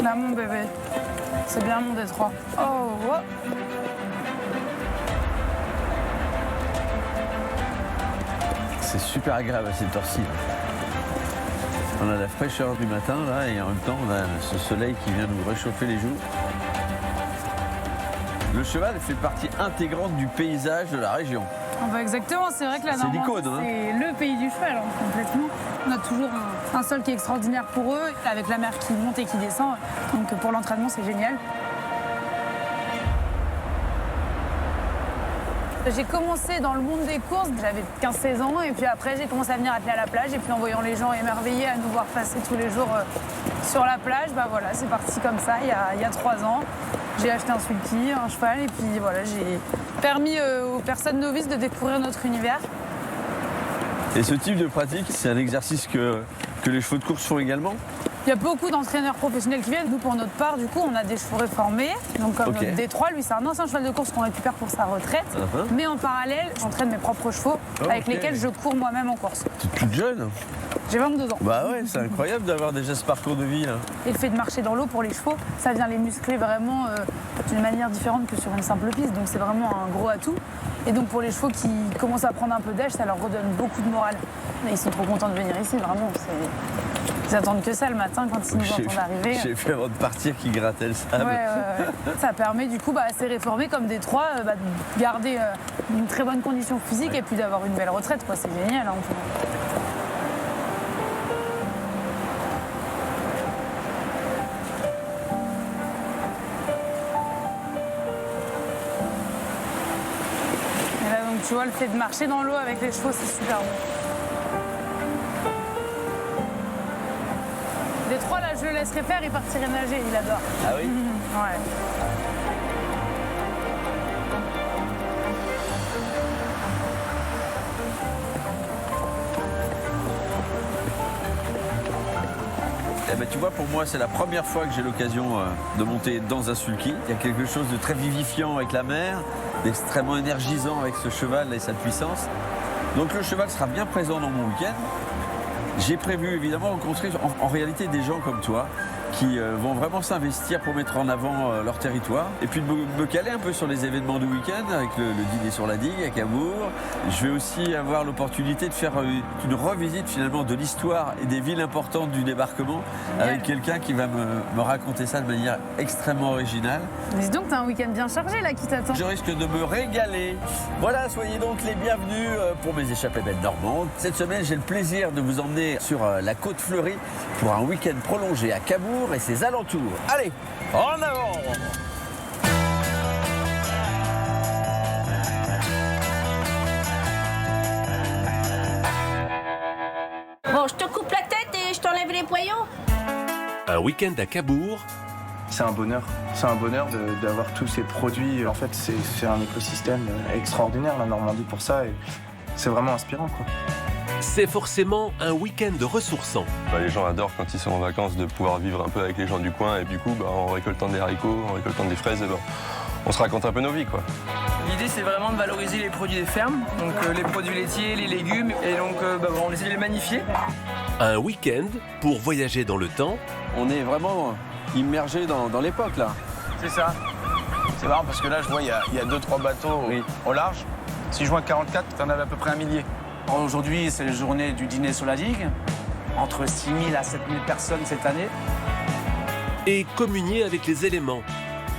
Là, mon bébé. C'est bien mon Détroit. Oh, oh. C'est super agréable à cette heure-ci. On a la fraîcheur du matin là et en même temps on a ce soleil qui vient nous réchauffer les joues. Le cheval fait partie intégrante du paysage de la région. Ah bah exactement, c'est vrai que la Normandie, l'icône, hein. c'est le pays du cheval, hein, complètement. On a toujours un sol qui est extraordinaire pour eux, avec la mer qui monte et qui descend. Donc pour l'entraînement, c'est génial. J'ai commencé dans le monde des courses, j'avais 15-16 ans, et puis après j'ai commencé à venir atteler à la plage, et puis en voyant les gens émerveillés à nous voir passer tous les jours sur la plage, bah voilà, c'est parti comme ça, il y a 3 ans. J'ai acheté un sulky, un cheval, et puis voilà, j'ai permis aux personnes novices de découvrir notre univers. Et ce type de pratique, c'est un exercice que les chevaux de course font également? Il y a beaucoup d'entraîneurs professionnels qui viennent. Nous, pour notre part, du coup, on a des chevaux réformés. Donc, comme Okay. notre Détroit, lui, c'est un ancien cheval de course qu'on récupère pour sa retraite. Mais en parallèle, j'entraîne mes propres chevaux avec lesquels je cours moi-même en course. Tu es toute jeune? J'ai 22 ans. Bah ouais, c'est incroyable d'avoir déjà ce parcours de vie là. Et le fait de marcher dans l'eau pour les chevaux, ça vient les muscler vraiment d'une manière différente que sur une simple piste. Donc, c'est vraiment un gros atout. Et donc, pour les chevaux qui commencent à prendre un peu d'âge, ça leur redonne beaucoup de morale. Et ils sont trop contents de venir ici, vraiment. Ils attendent que ça le matin quand ils nous entendent arriver. J'ai fait avant de partir qui grattait le sable. Ouais. Ça permet du coup à ces réformés comme Détroit de garder une très bonne condition physique et puis d'avoir une belle retraite. C'est génial. Hein, et là, donc, tu vois, le fait de marcher dans l'eau avec les chevaux, c'est super bon. Détroit, là, je le laisserai faire, il partirait nager, il adore. Ah oui? Ouais. Eh ben, tu vois, pour moi, c'est la première fois que j'ai l'occasion de monter dans un sulky. Il y a quelque chose de très vivifiant avec la mer, d'extrêmement énergisant avec ce cheval et sa puissance. Donc le cheval sera bien présent dans mon week-end. J'ai prévu évidemment rencontrer en réalité des gens comme toi qui vont vraiment s'investir pour mettre en avant leur territoire et puis de me caler un peu sur les événements du week-end avec le dîner sur la digue à Cabourg. Je vais aussi avoir l'opportunité de faire une revisite finalement de l'histoire et des villes importantes du débarquement avec quelqu'un qui va me raconter ça de manière extrêmement originale. Dis donc, t'as un week-end bien chargé là qui t'attend. Je risque de me régaler. Voilà, soyez donc les bienvenus pour mes échappées bêtes normandes. Cette semaine, j'ai le plaisir de vous emmener sur la côte fleurie pour un week-end prolongé à Cabourg et ses alentours. Allez, en avant! Bon, je te coupe la tête et je t'enlève les poyaux. Un week-end à Cabourg, C'est un bonheur. C'est un bonheur d'avoir tous ces produits. En fait, c'est un écosystème extraordinaire, la Normandie, pour ça. Et c'est vraiment inspirant, quoi. c'est forcément un week-end ressourçant. Les gens adorent quand ils sont en vacances de pouvoir vivre un peu avec les gens du coin et du coup, en récoltant des haricots, en récoltant des fraises, on se raconte un peu nos vies, quoi. L'idée, c'est vraiment de valoriser les produits des fermes, donc les produits laitiers, les légumes, et donc on essaie de les magnifier. Un week-end pour voyager dans le temps. On est vraiment immergé dans l'époque là. C'est ça. C'est marrant parce que là, je vois, il y a 2-3 bateaux au large. Si je vois 44, tu en avais à peu près un millier. Aujourd'hui, c'est la journée du dîner sur la digue. Entre 6 000 à 7 000 personnes cette année. Et communier avec les éléments.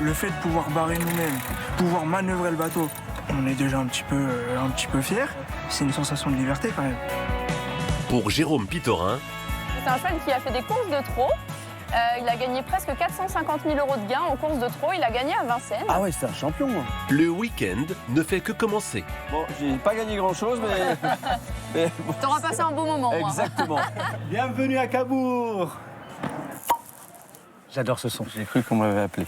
Le fait de pouvoir barrer nous-mêmes, pouvoir manœuvrer le bateau, on est déjà un petit peu fiers. C'est une sensation de liberté quand même. Pour Jérôme Pitorin, c'est un cheval qui a fait des courses de trot. Il a gagné presque 450 000 € de gains en courses de trot. Il a gagné à Vincennes. Ah ouais, c'est un champion. le week-end ne fait que commencer. Bon, j'ai pas gagné grand-chose, mais bon. T'auras passé un beau moment. Exactement. Bienvenue à Cabourg. J'adore ce son. J'ai cru qu'on m'avait appelé.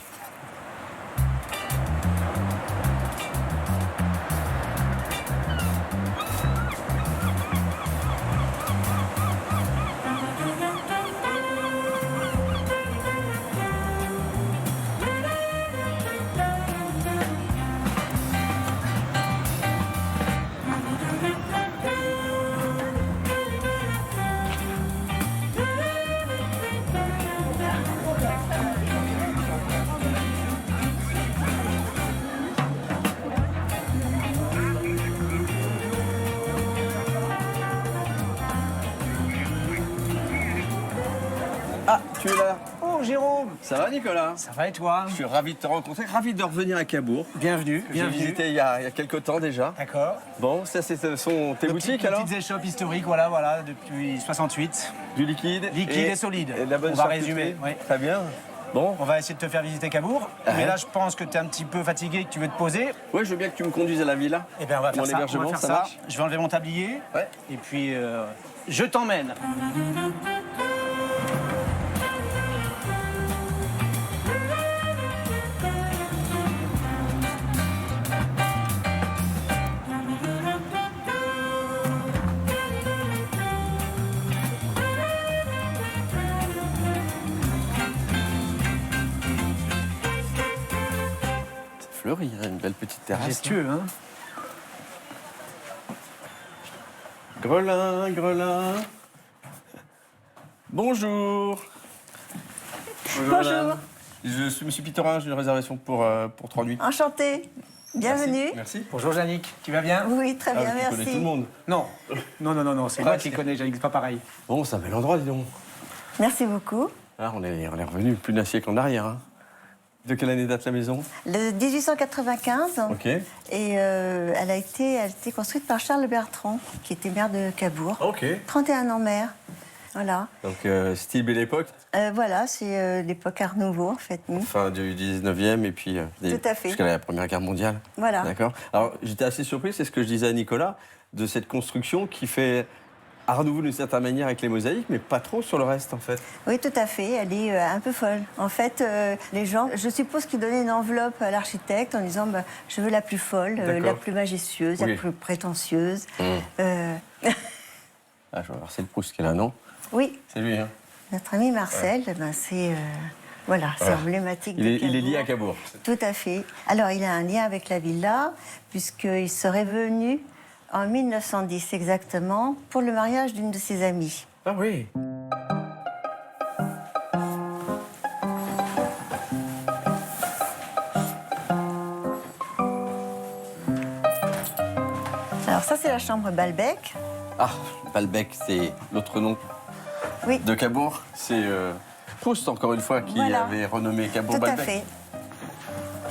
tu es là. Oh, Jérôme. Ça va, Nicolas? Ça va et toi? Je suis ravi de te rencontrer, ravi de revenir à Cabourg. Bienvenue. J'ai visité il y a quelques temps déjà. D'accord. Bon, ça, ce sont tes boutiques alors? Petites échoppes historiques, voilà, depuis 68. Du liquide. Liquide et solide. Et de la bonne On va charcuterie. résumer. Oui. Très bien. Bon. On va essayer de te faire visiter Cabourg. Mais là, je pense que tu es un petit peu fatigué, que tu veux te poser. Ouais, je veux bien que tu me conduises à la villa. Eh bien, on va faire Mon ça. hébergement, On va faire ça marche? Je vais enlever mon tablier. Ouais. Et puis, je t'emmène. Fleuri, hein, une belle petite terrasse. Majestueux, hein? Grelin, Grelin. Bonjour. Bonjour. Je suis M. Pitorin, j'ai une réservation pour 3 nuits. Enchantée. Bienvenue. Merci. Bonjour, Yannick. Tu vas bien? Oui, très bien, Tu merci. connais tout le monde. Non. Non, c'est moi qui connais, Yannick, c'est pas pareil. Bon, c'est un bel endroit, dis donc. Merci beaucoup. Ah, on est revenu plus d'un siècle en arrière. Hein. De quelle année date la maison? Le 1895. Ok. Et elle a été construite par Charles Bertrand, qui était maire de Cabourg. Ok. 31 ans maire. Voilà. Donc, style Belle Époque. Voilà, c'est l'époque Art Nouveau, en fait. Fin du 19e et puis Tout à fait. jusqu'à la Première Guerre mondiale. Voilà. D'accord. Alors, j'étais assez surpris, c'est ce que je disais à Nicolas, de cette construction qui fait Art Nouveau d'une certaine manière avec les mosaïques, mais pas trop sur le reste, en fait. Oui, tout à fait. Elle est un peu folle. En fait, les gens, je suppose qu'ils donnaient une enveloppe à l'architecte en disant bah, je veux la plus folle, la plus majestueuse, Oui. la plus prétentieuse. Ah, je vais voir, c'est le Proust qui est là, non? Oui. C'est lui, hein? Notre ami Marcel, ben, c'est c'est emblématique de Il est lié à Cabourg. Cabourg. Tout à fait. Alors, il a un lien avec la villa, puisqu'il serait venu en 1910 exactement pour le mariage d'une de ses amies. Ah oui. Alors ça, c'est la chambre Balbec. Ah, Balbec, c'est l'autre nom Oui. de Cabourg. C'est Proust, encore une fois, qui Voilà. avait renommé Cabourg Tout à Balbec. fait.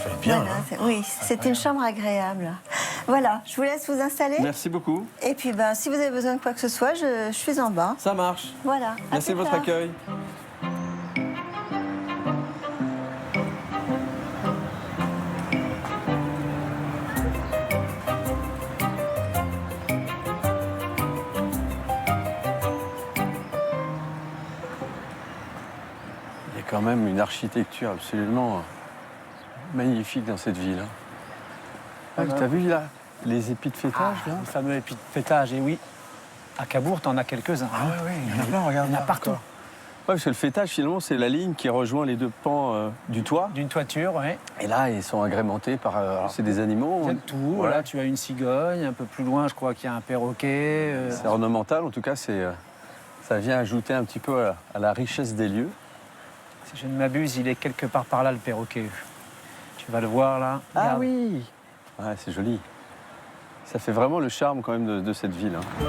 J'avais bien, Voilà, hein. oui, c'est une chambre agréable. Voilà, je vous laisse vous installer. Merci beaucoup. Et puis, ben, si vous avez besoin de quoi que ce soit, je suis en bas. Ça marche. Voilà. à Merci de plus votre tard. accueil. Il y a quand même une architecture absolument magnifique dans cette ville. Ah, t'as vu là les épis de fêtage là? Le fameux épi de fêtage, et oui. À Cabourg, t'en as quelques-uns. Ah ouais, il y en a plein, regarde. Il y en a partout. Ouais, parce que le fêtage, finalement, c'est la ligne qui rejoint les deux pans du toit. D'une toiture, oui. Et là, ils sont agrémentés par... c'est des animaux. Il y a de tout. Là, tu as une cigogne. Un peu plus loin, je crois qu'il y a un perroquet. C'est ornemental, en tout cas, ça vient ajouter un petit peu à la richesse des lieux. Si je ne m'abuse, il est quelque part par là, le perroquet. Tu vas le voir, là. Ah Regarde. oui. Ouais, c'est joli. Ça fait vraiment le charme, quand même, de cette ville. Hein.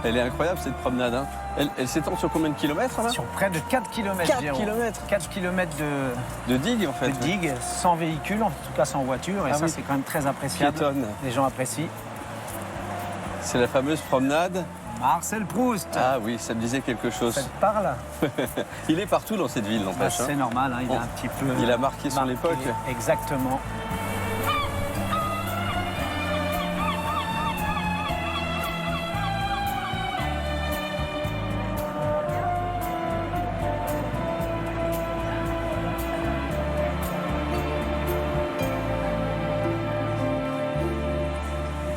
Elle est incroyable, cette promenade. Hein. Elle s'étend sur combien de kilomètres, là? Sur près de 4 km. 4 kilomètres. 4 km De digue, en fait. de digue, sans véhicule, en tout cas sans voiture. Et Ah ça, oui. c'est quand même très appréciable. Piétonne. Les gens apprécient. C'est la fameuse promenade. Marcel Proust. Ah oui, ça me disait quelque chose. Ça te parle? Il est partout dans cette ville, n'empêche. C'est hein. normal, hein, il Bon. a un petit peu... Il a marqué son époque. Exactement.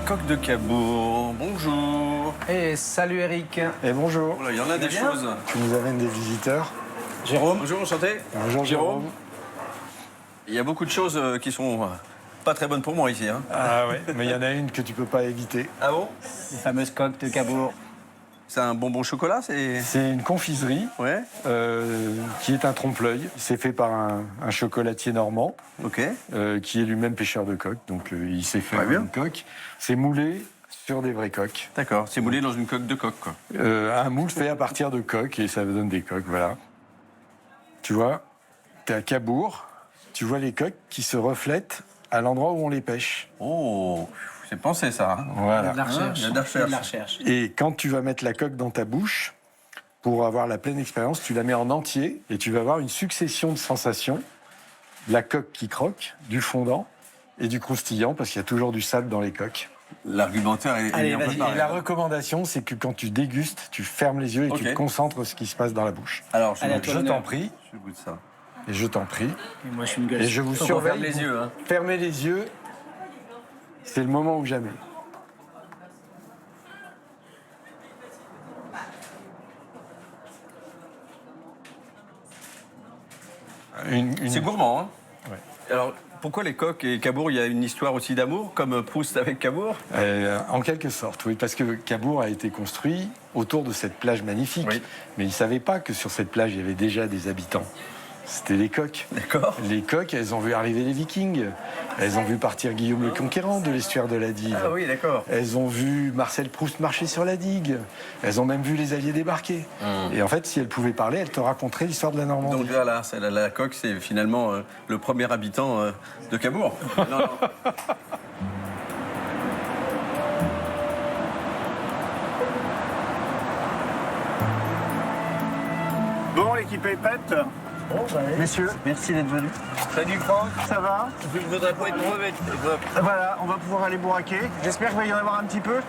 Coq de Cabourg, bonjour. Et salut Eric. Et bonjour. Il y en a des choses. Tu nous amènes des visiteurs. Jérôme. Bonjour, enchanté. Bonjour Jérôme. Il y a beaucoup de choses qui sont pas très bonnes pour moi ici. Hein. Ah ouais, mais il y en a une que tu peux pas éviter. Ah bon? Les fameuses coques de Cabourg. C'est un bonbon chocolat, C'est une confiserie qui est un trompe-l'œil. C'est fait par un chocolatier normand, qui est lui-même pêcheur de coques. Donc il sait faire une coque. C'est moulé sur des vraies coques. D'accord, c'est moulé dans une coque de coque, quoi. Un moule fait à partir de coques et ça donne des coques, voilà. Tu vois, t'es à Cabourg, tu vois les coques qui se reflètent à l'endroit où on les pêche. Oh, c'est pensé ça. Hein. Voilà. De la recherche. Il y a de la recherche. Et quand tu vas mettre la coque dans ta bouche, pour avoir la pleine expérience, tu la mets en entier et tu vas avoir une succession de sensations. La coque qui croque, du fondant et du croustillant, parce qu'il y a toujours du sable dans les coques. L'argumentaire est bien préparé. Et la recommandation, c'est que quand tu dégustes, tu fermes les yeux et tu te concentres sur ce qui se passe dans la bouche. Alors, je t'en prie. Je goûte ça. Et je t'en prie. Et moi, je suis une gueule. Et je vous surveille. Ferme les yeux. Hein. Fermez les yeux. C'est le moment ou jamais. C'est gourmand, hein? Ouais. Alors, pourquoi les coques et Cabourg, il y a une histoire aussi d'amour, comme Proust avec Cabourg? En quelque sorte, oui, parce que Cabourg a été construit autour de cette plage magnifique. Oui. Mais ils ne savaient pas que sur cette plage, il y avait déjà des habitants. C'était les coques. D'accord. Les coques, elles ont vu arriver les Vikings. Elles ont vu partir Guillaume le Conquérant de l'estuaire de la Dive. Ah oui, d'accord. Elles ont vu Marcel Proust marcher sur la digue. Elles ont même vu les Alliés débarquer. Et en fait, si elles pouvaient parler, elles te raconteraient l'histoire de la Normandie. Donc voilà, la coque, c'est finalement le premier habitant de Cabourg. Non. Bon, l'équipe est prête. Messieurs, merci d'être venus. Salut Franck, ça va? Je ne voudrais pas être mauvais. Voilà, on va pouvoir aller bourraquer. J'espère qu'il va y en avoir un petit peu.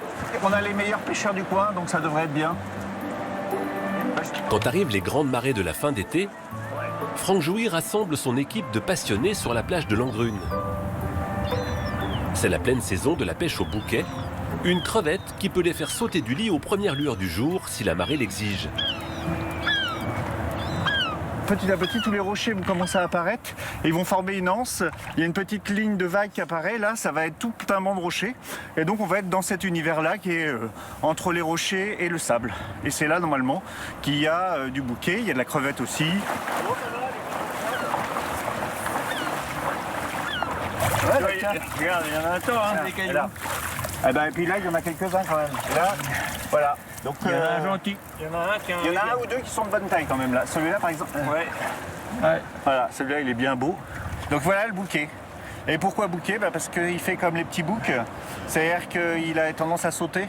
On a les meilleurs pêcheurs du coin, donc ça devrait être bien. Quand arrivent les grandes marées de la fin d'été, Franck Jouy rassemble son équipe de passionnés sur la plage de Langrune. C'est la pleine saison de la pêche au bouquet, une crevette qui peut les faire sauter du lit aux premières lueurs du jour si la marée l'exige. Petit à petit, tous les rochers vont commencer à apparaître et ils vont former une anse. Il y a une petite ligne de vague qui apparaît. Là, ça va être tout un banc de rochers. Et donc, on va être dans cet univers-là qui est entre les rochers et le sable. Et c'est là, normalement, qu'il y a du bouquet. Il y a de la crevette aussi. Ouais, regarde, il y en a un tas, hein, des cailloux. Et puis là, il y en a quelques-uns quand même. Et là, voilà. Donc, il y en a un gentil. Il y en a un ou deux qui sont de bonne taille quand même là. Celui-là par exemple. Ouais. Voilà, celui-là il est bien beau. Donc voilà le bouquet. Et pourquoi bouquet? Parce qu'il fait comme les petits boucs. C'est-à-dire qu'il a tendance à sauter.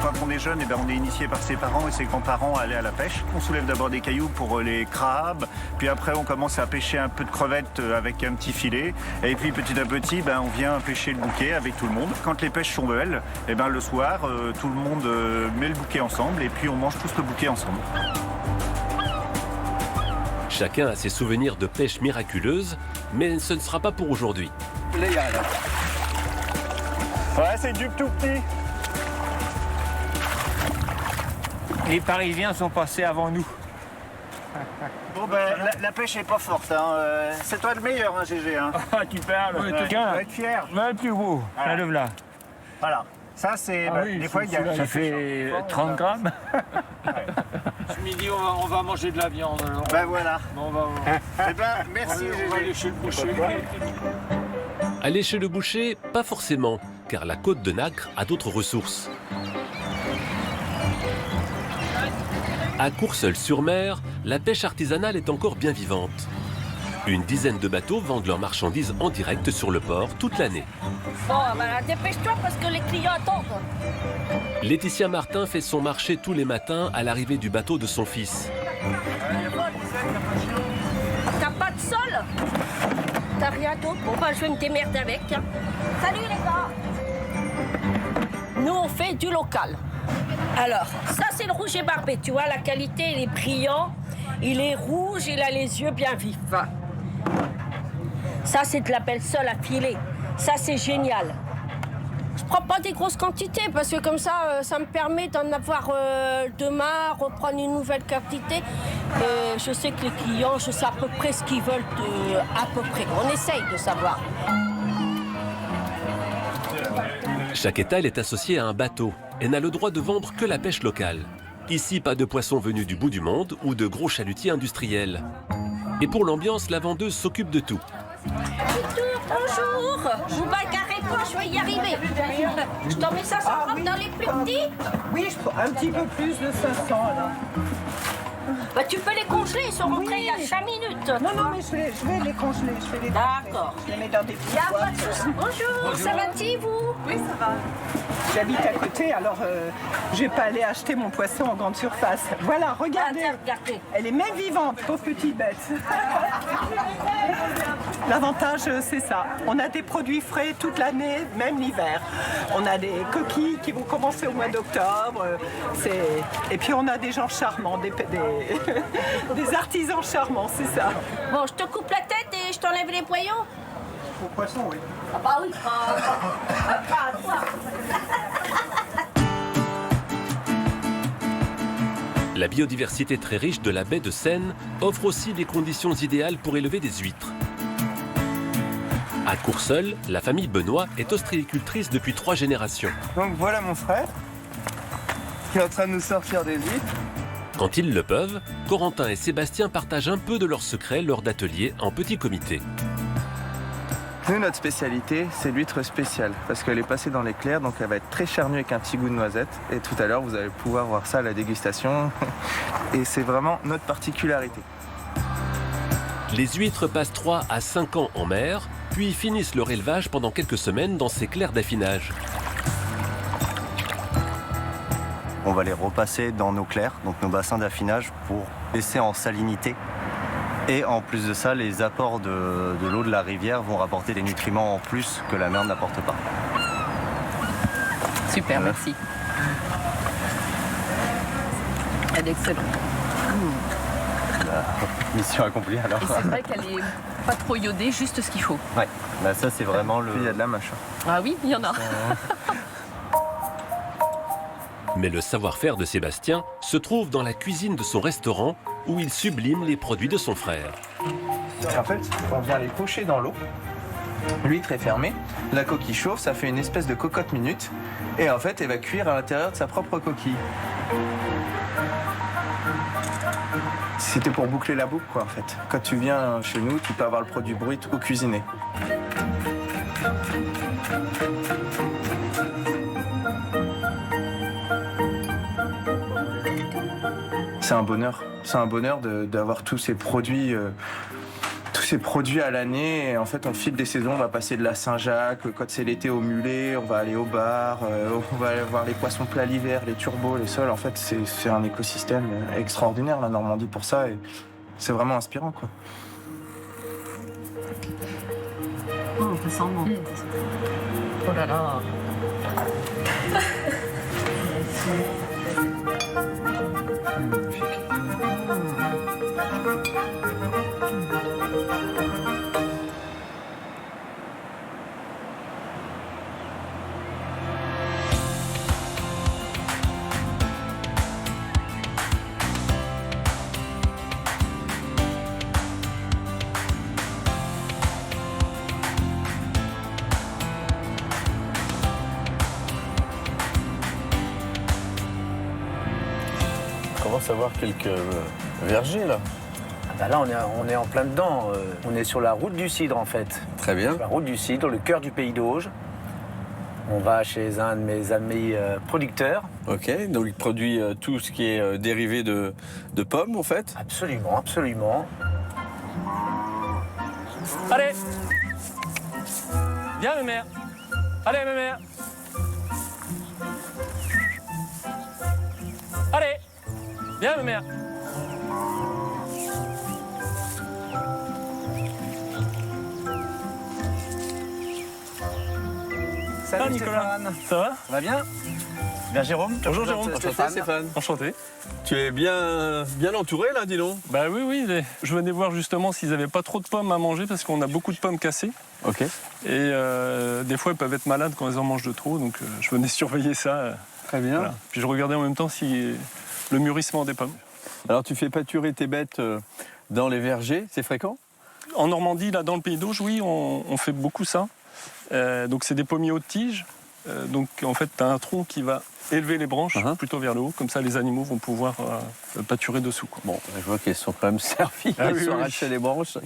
Quand on est jeune, on est initié par ses parents et ses grands-parents à aller à la pêche. On soulève d'abord des cailloux pour les crabes, puis après on commence à pêcher un peu de crevettes avec un petit filet, et puis petit à petit on vient pêcher le bouquet avec tout le monde. Quand les pêches sont belles, le soir tout le monde met le bouquet ensemble et puis on mange tous le bouquet ensemble. Chacun a ses souvenirs de pêche miraculeuse, mais ce ne sera pas pour aujourd'hui. Là, ouais, c'est du tout petit. Les Parisiens sont passés avant nous. Bon la pêche est pas forte, hein. C'est toi le meilleur, hein, GG. Hein. Ah, tu parles. Tu vas être fier. Le plus gros, voilà. Le là. Voilà. Ça, c'est. Des fois, il y a. Ça fait 30 grammes. Ce midi, on va manger de la viande. Alors. Voilà. Bon, merci. On va aller chez le boucher. Aller chez le boucher, pas forcément, car la côte de Nacre a d'autres ressources. À Courseulles-sur-Mer, la pêche artisanale est encore bien vivante. Une dizaine de bateaux vendent leurs marchandises en direct sur le port toute l'année. Bon, dépêche-toi parce que les clients attendent. Laetitia Martin fait son marché tous les matins à l'arrivée du bateau de son fils. T'as pas de sol? T'as rien d'autre? Bon, je vais me démerder avec. Hein. Salut les gars! Nous, on fait du local. Alors, ça c'est le rouge et barbet, tu vois, la qualité, il est brillant, il est rouge, il a les yeux bien vifs. Ça c'est de la belle sole à filet, ça c'est génial. Je prends pas des grosses quantités parce que comme ça, ça me permet d'en avoir demain, reprendre une nouvelle quantité. Et je sais que les clients, je sais à peu près ce qu'ils veulent, à peu près. On essaye de savoir. Chaque étal est associé à un bateau et n'a le droit de vendre que la pêche locale. Ici, pas de poissons venus du bout du monde ou de gros chalutiers industriels. Et pour l'ambiance, la vendeuse s'occupe de tout. Bonjour, je vous bagarrez pas, je vais y arriver. Je t'en mets 500 grammes dans les plus petits. Oui, un petit peu plus de 500 là. Bah, tu peux les congeler, ils sont rentrés il y a 5 minutes. Non, mais je vais les congeler. D'accord. Je les mets dans des petits Il n'y a boîtes. pas de souci. Bonjour, ça va-t-il, vous? Oui, ça va. J'habite à côté, alors je vais pas aller acheter mon poisson en grande surface. Voilà, regardez. Regardez. Elle est même vivante, pauvre petite bête. L'avantage, c'est ça. On a des produits frais toute l'année, même l'hiver. On a des coquilles qui vont commencer au mois d'octobre. Et puis on a des gens charmants, des artisans charmants, c'est ça. Bon, je te coupe la tête et je t'enlève les poyaux. Au poisson, oui. Ah bah oui, pas à toi. La biodiversité très riche de la baie de Seine offre aussi des conditions idéales pour élever des huîtres. À Courseulles, la famille Benoît est ostréicultrice depuis 3 générations. Donc voilà mon frère qui est en train de nous sortir des huîtres. Quand ils le peuvent, Corentin et Sébastien partagent un peu de leurs secrets lors d'ateliers en petit comité. Nous, notre spécialité, c'est l'huître spéciale, parce qu'elle est passée dans l'éclair, donc elle va être très charnue avec un petit goût de noisette. Et tout à l'heure, vous allez pouvoir voir ça à la dégustation. Et c'est vraiment notre particularité. Les huîtres passent 3 à 5 ans en mer, puis finissent leur élevage pendant quelques semaines dans ces clairs d'affinage. On va les repasser dans nos clairs, donc nos bassins d'affinage, pour laisser en salinité. Et en plus de ça, les apports de l'eau de la rivière vont rapporter des nutriments en plus que la mer n'apporte pas. Super, merci. Elle est excellente. Mission accomplie alors. Et c'est vrai qu'elle est pas trop iodée, juste ce qu'il faut. Ouais, bah ça c'est vraiment le... Il y a de la mâche. Ah oui, il y en a. Mais le savoir-faire de Sébastien se trouve dans la cuisine de son restaurant où il sublime les produits de son frère. En fait, on vient les pocher dans l'eau. L'huître est fermée, la coquille chauffe, ça fait une espèce de cocotte minute. Et en fait, elle va cuire à l'intérieur de sa propre coquille. C'était pour boucler la boucle, quoi, en fait. Quand tu viens chez nous, tu peux avoir le produit brut ou cuisiné. C'est un bonheur. C'est un bonheur d'avoir tous ces produits à l'année. Et en fait, on file des saisons. On va passer de la Saint-Jacques. Quand c'est l'été, au mulet. On va aller au bar. On va aller voir les poissons plats l'hiver, les turbos, les sols. En fait, c'est un écosystème extraordinaire, la Normandie, pour ça. Et c'est vraiment inspirant, quoi. Oh, ça sent bon. Oh là là. On commence à voir quelques vergers là. Ah bah là, on est en plein dedans. On est sur la route du cidre en fait. Très bien. Sur la route du cidre, le cœur du pays d'Auge. On va chez un de mes amis producteurs. Ok, donc il produit tout ce qui est dérivé de pommes en fait. Absolument, absolument. Allez, viens mémère. Allez mémère. Allez, viens mémère. Salut Nicolas. Ça va bien? Bien Jérôme. Bonjour Jérôme. Enchanté Stéphane. Enchanté. Tu es bien entouré là, dis donc. Bah oui. Je venais voir justement s'ils n'avaient pas trop de pommes à manger parce qu'on a beaucoup de pommes cassées. Ok. Et des fois, ils peuvent être malades quand ils en mangent de trop. Donc je venais surveiller ça. Très bien. Voilà. Puis je regardais en même temps si le mûrissement des pommes. Alors tu fais pâturer tes bêtes dans les vergers, c'est fréquent? En Normandie, là, dans le Pays d'Auge, oui, on fait beaucoup ça. Donc c'est des pommiers haute tige. Donc en fait, tu as un tronc qui va élever les branches plutôt vers le haut. Comme ça, les animaux vont pouvoir pâturer dessous. Quoi. Bon, je vois qu'elles sont quand même servies. Elles sont arrachées les branches.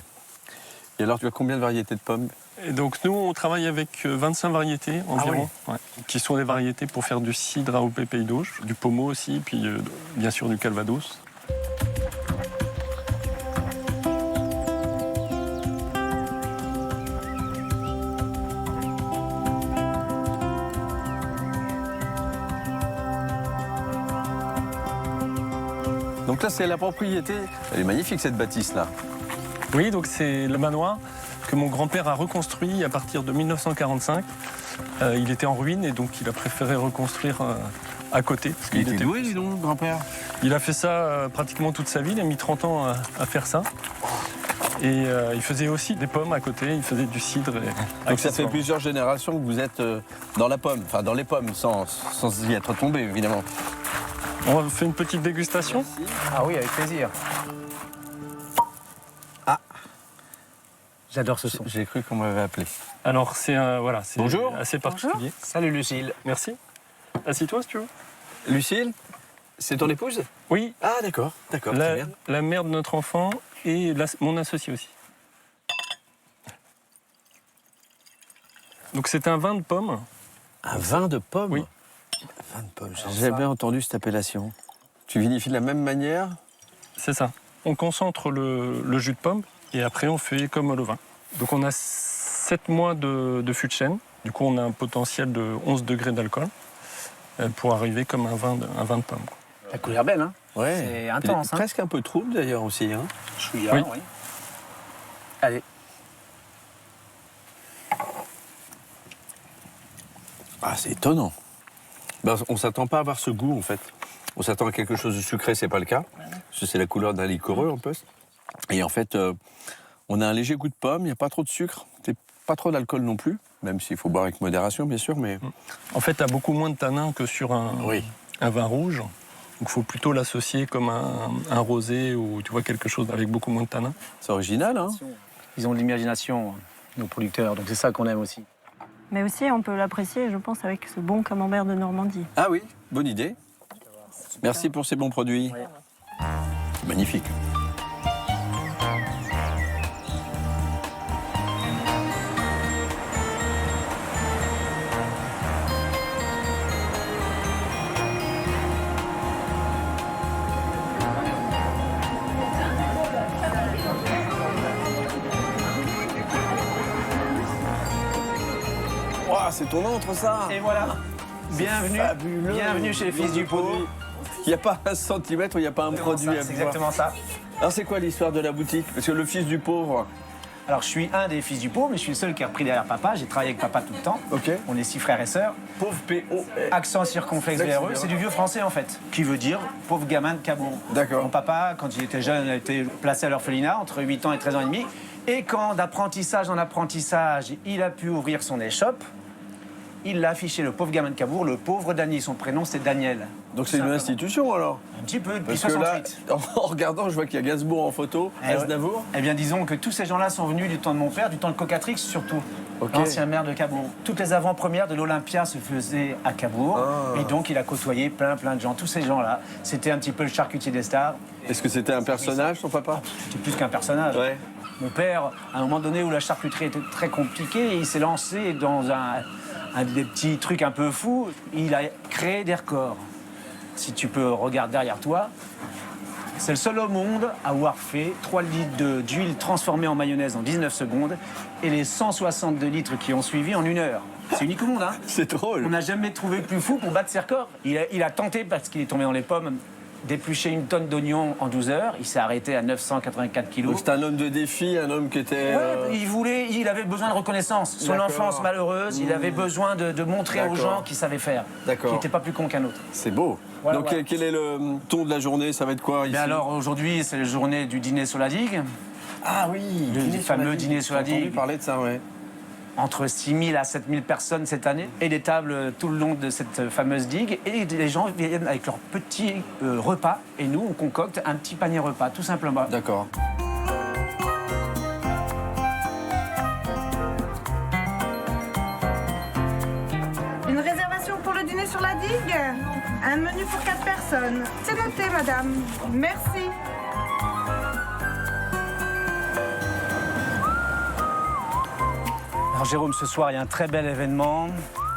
Et alors, tu as combien de variétés de pommes? Et donc nous, on travaille avec 25 variétés environ, qui sont des variétés pour faire du cidre AOP Pays d'Auge, du pommeau aussi, puis bien sûr du calvados. Donc là, c'est la propriété. Elle est magnifique, cette bâtisse-là. Oui, donc c'est le manoir que mon grand-père a reconstruit à partir de 1945. Il était en ruine et donc il a préféré reconstruire à côté. Parce il était doué, dis donc, grand-père. Il a fait ça pratiquement toute sa vie. Il a mis 30 ans à faire ça. Et il faisait aussi des pommes à côté. Il faisait du cidre. Donc ça fait plusieurs générations que vous êtes dans la pomme, enfin dans les pommes, sans y être tombé, évidemment. On fait une petite dégustation. Ah oui, avec plaisir. Ah, j'adore ce son. J'ai cru qu'on m'avait appelé. Alors c'est voilà, c'est assez particulier. Bonjour. Salut Lucille. Merci. Assis-toi si tu veux. Lucille, c'est ton épouse? Oui. Ah d'accord, très bien. La mère de notre enfant et mon associé aussi. Donc c'est un vin de pomme. Un vin de pomme? Oui. Vin de pomme, j'ai jamais entendu cette appellation. Tu vinifies de la même manière? C'est ça. On concentre le jus de pomme et après on fait comme le vin. Donc on a 7 mois de fût de chêne. Du coup on a un potentiel de 11 degrés d'alcool pour arriver comme un vin de pomme. La couleur belle, hein? Ouais. C'est intense. Presque un peu trouble d'ailleurs aussi. Hein. Chouïa, oui. Allez. Ah, c'est étonnant. Ben, on ne s'attend pas à avoir ce goût en fait. On s'attend à quelque chose de sucré, c'est pas le cas. Parce que c'est la couleur d'un liquoreux en plus. Et en fait, on a un léger goût de pomme, il n'y a pas trop de sucre, pas trop d'alcool non plus, même s'il faut boire avec modération bien sûr. Mais... En fait, tu as beaucoup moins de tanins que sur un vin rouge. Donc il faut plutôt l'associer comme un rosé ou tu vois quelque chose avec beaucoup moins de tanins. C'est original, hein? Ils ont de l'imagination, nos producteurs, donc c'est ça qu'on aime aussi. Mais aussi, on peut l'apprécier, je pense, avec ce bon camembert de Normandie. Ah oui, bonne idée. Merci pour ces bons produits. Oui. Magnifique. C'est ton entre ça. Et voilà. Bienvenue chez les Fils du Pot. Il n'y a pas un centimètre où il n'y a pas un produit à boire. C'est exactement ça. Alors c'est quoi l'histoire de la boutique? Parce que le fils du pauvre... Alors je suis un des fils du pauvre, mais je suis le seul qui a repris derrière papa. J'ai travaillé avec papa tout le temps. Ok. On est 6 frères et sœurs. Pauvre P.O. Accent circonflexe VRE, c'est du vieux français en fait, qui veut dire pauvre gamin de Cabourg. D'accord. Mon papa, quand il était jeune, a été placé à l'orphelinat entre 8 ans et 13 ans et demi. Et quand d'apprentissage en apprentissage, il a pu ouvrir son échoppe, il l'a affiché, le pauvre gamin de Cabourg, le pauvre Dany. Son prénom, c'est Daniel. Donc c'est une institution alors? Un petit peu, depuis Parce 68. Que là, en regardant, je vois qu'il y a Gainsbourg en photo, Aznavour. Eh bien, disons que tous ces gens-là sont venus du temps de mon père, du temps de Cocatrix surtout, l'ancien maire de Cabourg. Toutes les avant-premières de l'Olympia se faisaient à Cabourg. Et donc, il a côtoyé plein de gens. Tous ces gens-là, c'était un petit peu le charcutier des stars. Est-ce que c'était un personnage, ton papa? C'était plus qu'un personnage. Ouais. Mon père, à un moment donné où la charcuterie était très compliquée, il s'est lancé dans des petits trucs un peu fous. Il a créé des records. Si tu peux regarder derrière toi, c'est le seul au monde à avoir fait 3 litres d'huile transformée en mayonnaise en 19 secondes et les 162 litres qui ont suivi en 1 heure. C'est unique au monde, hein? C'est drôle. On n'a jamais trouvé plus fou pour battre ses records. Il a tenté parce qu'il est tombé dans les pommes. d'éplucher une tonne d'oignons en 12 heures. Il s'est arrêté à 984 kilos. Donc c'est un homme de défi, un homme qui était... Il avait besoin de reconnaissance. Son enfance malheureuse, il avait besoin de montrer aux gens qu'il savait faire. Qu'il n'était pas plus con qu'un autre. C'est beau. Voilà, donc voilà. quel est le ton de la journée? Ça va être quoi ici? Alors aujourd'hui, c'est la journée du dîner sur la digue. Ah oui, le fameux dîner sur la digue. J'ai entendu parler de ça, ouais. Entre 6 000 à 7 000 personnes cette année, et des tables tout le long de cette fameuse digue. Et les gens viennent avec leur petit repas, et nous, on concocte un petit panier repas, tout simplement. D'accord. Une réservation pour le dîner sur la digue? Un menu pour 4 personnes. C'est noté, madame. Merci. Alors Jérôme, ce soir, il y a un très bel événement.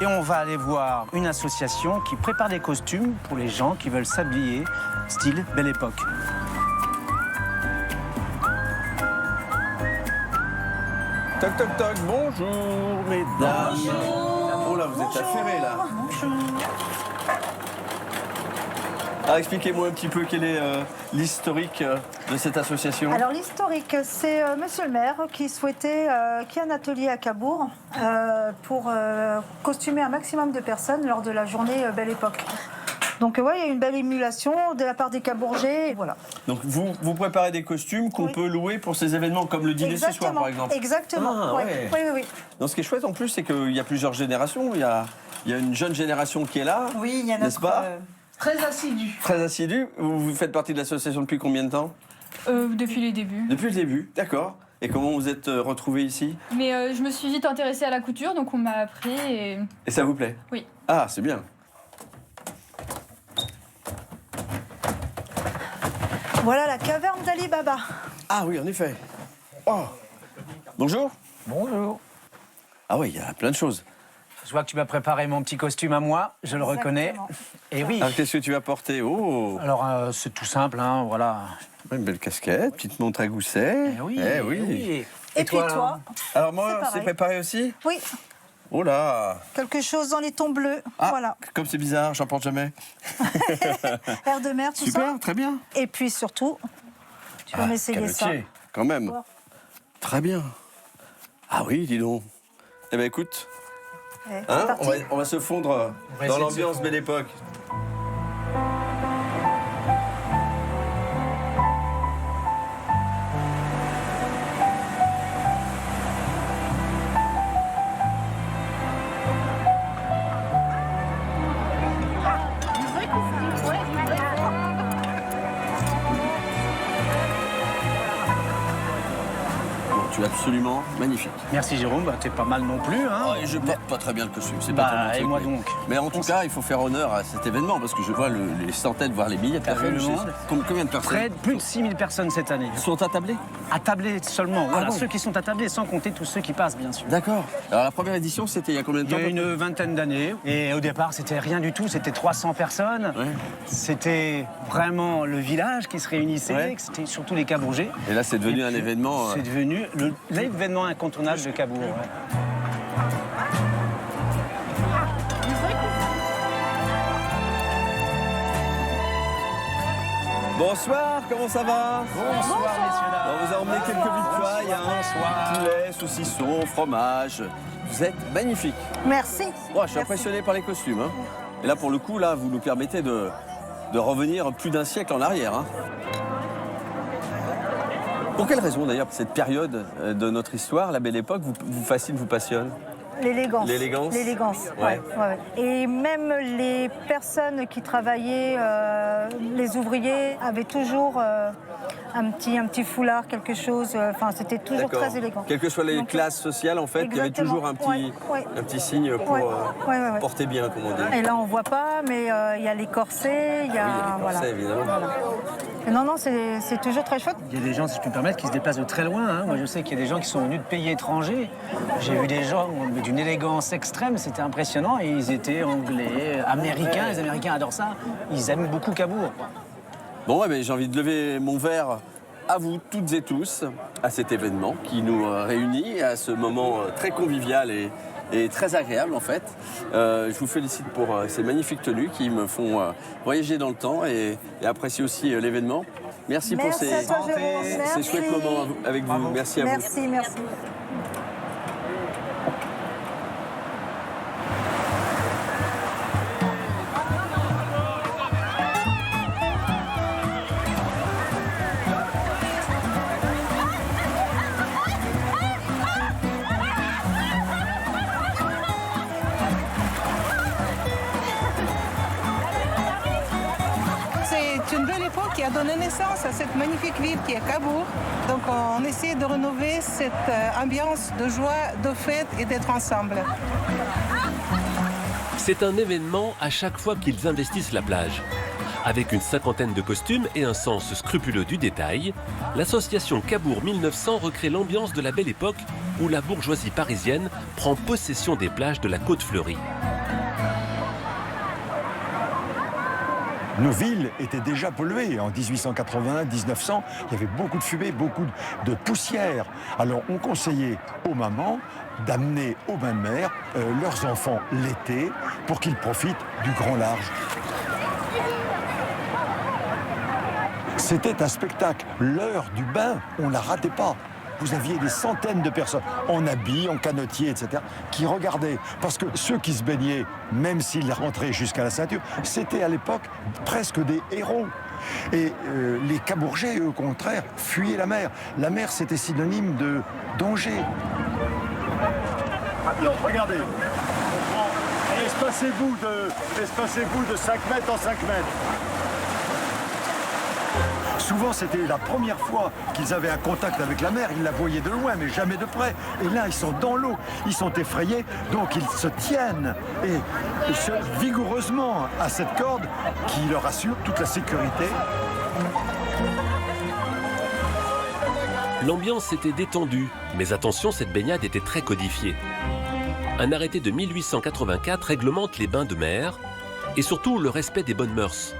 Et on va aller voir une association qui prépare des costumes pour les gens qui veulent s'habiller style Belle Époque. Toc, toc, toc, bonjour, mesdames. Bonjour. Oh là, vous êtes affairés, là. Bonjour. Alors, expliquez-moi un petit peu quel est l'historique de cette association. Alors l'historique, c'est Monsieur le maire qui souhaitait qu'il y ait un atelier à Cabourg pour costumer un maximum de personnes lors de la journée Belle Époque. Donc il y a une belle émulation de la part des Cabourgais, et voilà. Donc vous préparez des costumes qu'on peut louer pour ces événements comme le dîner ce soir par exemple. Exactement. Ah, ouais. ouais. Oui. Donc ce qui est chouette en plus, c'est qu'il y a plusieurs générations. Il y a une jeune génération qui est là, Oui, il y a n'est-ce pas Très assidu. Très assidue. Vous faites partie de l'association depuis combien de temps? Depuis les débuts. Depuis le début, d'accord. Et comment vous êtes retrouvés ici? Mais je me suis vite intéressée à la couture, donc on m'a appris et... Et ça vous plaît? Oui. Ah, c'est bien. Voilà la caverne d'Ali Baba. Ah oui, en effet. Oh. Bonjour. Bonjour. Ah oui, il y a plein de choses. Je vois que tu m'as préparé mon petit costume à moi, je le reconnais. Et oui. Alors qu'est-ce que tu vas porter? Oh. Alors c'est tout simple, hein, voilà. Une belle casquette, petite montre à gousset. Eh oui. Et puis toi? Alors moi, C'est c'est pareil. préparé aussi? Oui, Oh là. quelque chose dans les tons bleus. Ah, Voilà. comme c'est bizarre, j'en porte jamais. Air de mer, tout ça. Super, très bien. Et puis surtout, tu vas m'essayer ça. Calotier, quand même. Très bien. Ah oui, dis donc. Eh ben écoute, C'est hein, parti. on va se fondre va dans essayer de l'ambiance se Belle Époque. Tu es absolument magnifique. Merci Jérôme, t'es pas mal non plus. Hein. Oh, et je porte pas très bien le costume, c'est Bah, pas ton et truc, moi mais- donc. Mais en tout cas, il faut faire honneur à cet événement parce que je vois les centaines, voire les milliers de T'as vu personnes. le Je sais- monde Combien de personnes? Plus de 6 000 personnes cette année. Ils sont attablés? Attablés seulement, voilà, bon ceux qui sont attablés sans compter tous ceux qui passent bien sûr. D'accord. Alors la première édition, c'était il y a combien de Il y temps? a une vingtaine d'années et au départ c'était rien du tout, c'était 300 personnes. Ouais. C'était vraiment le village qui se réunissait, Ouais. c'était surtout les Cabourgais. Et là, c'est devenu Et un puis, événement. C'est devenu l'événement incontournable de Cabourg. ouais. Bonsoir, comment ça va? Bonsoir, messieurs dames. On vous a emmené quelques vies Bonsoir. poulet, saucisson, fromage. Vous êtes magnifiques. Merci. Je suis impressionné par les costumes. Hein. Et là, pour le coup, là, vous nous permettez de revenir plus d'un siècle en arrière. Hein. Pour quelle raison, d'ailleurs, cette période de notre histoire, la Belle Époque, vous fascine, vous passionne? L'élégance. L'élégance. L'élégance, Ouais. ouais. Et même les personnes qui travaillaient, les ouvriers, avaient toujours un petit foulard, quelque chose. Enfin, c'était toujours D'accord. très élégant. Quelles que soient les Donc, classes sociales, en fait, il y avait exactement. toujours un petit signe pour Ouais. porter bien, comme on dit. Et là, on voit pas, mais il y a les corsets, il y a... Oui, il y a les corsets, évidemment. Et non, c'est toujours très chouette. Il y a des gens, si je peux me permettre, qui se déplacent de très loin. Hein. Moi, je sais qu'il y a des gens qui sont venus de pays étrangers. J'ai vu des gens d'une élégance extrême, c'était impressionnant. Et ils étaient anglais, américains. Les Américains adorent ça. Ils aiment beaucoup Cabourg. Bon, ouais, mais j'ai envie de lever mon verre à vous toutes et tous, à cet événement qui nous réunit, à ce moment très convivial et et très agréable en fait. Je vous félicite pour ces magnifiques tenues qui me font voyager dans le temps et apprécier aussi l'événement. Merci pour ces chouettes moments avec vous. Merci à vous. Merci. C'est une belle époque qui a donné naissance à cette magnifique ville qui est Cabourg. Donc on essaie de renouveler cette ambiance de joie, de fête et d'être ensemble. C'est un événement à chaque fois qu'ils investissent la plage. Avec une cinquantaine de costumes et un sens scrupuleux du détail, l'association Cabourg 1900 recrée l'ambiance de la belle époque où la bourgeoisie parisienne prend possession des plages de la Côte Fleurie. Nos villes étaient déjà polluées en 1880, 1900. Il y avait beaucoup de fumée, beaucoup de poussière. Alors on conseillait aux mamans d'amener au bain de mer leurs enfants l'été pour qu'ils profitent du grand large. C'était un spectacle. L'heure du bain, on ne la ratait pas. Vous aviez des centaines de personnes en habits, en canotiers, etc., qui regardaient. Parce que ceux qui se baignaient, même s'ils rentraient jusqu'à la ceinture, c'était à l'époque presque des héros. Et les Cabourgeais, eux, au contraire, fuyaient la mer. La mer, c'était synonyme de danger. Maintenant, regardez. Espacez-vous de 5 mètres en 5 mètres. Souvent, c'était la première fois qu'ils avaient un contact avec la mer. Ils la voyaient de loin, mais jamais de près. Et là, ils sont dans l'eau. Ils sont effrayés, donc ils se tiennent vigoureusement à cette corde qui leur assure toute la sécurité. L'ambiance s'était détendue, mais attention, cette baignade était très codifiée. Un arrêté de 1884 réglemente les bains de mer et surtout le respect des bonnes mœurs.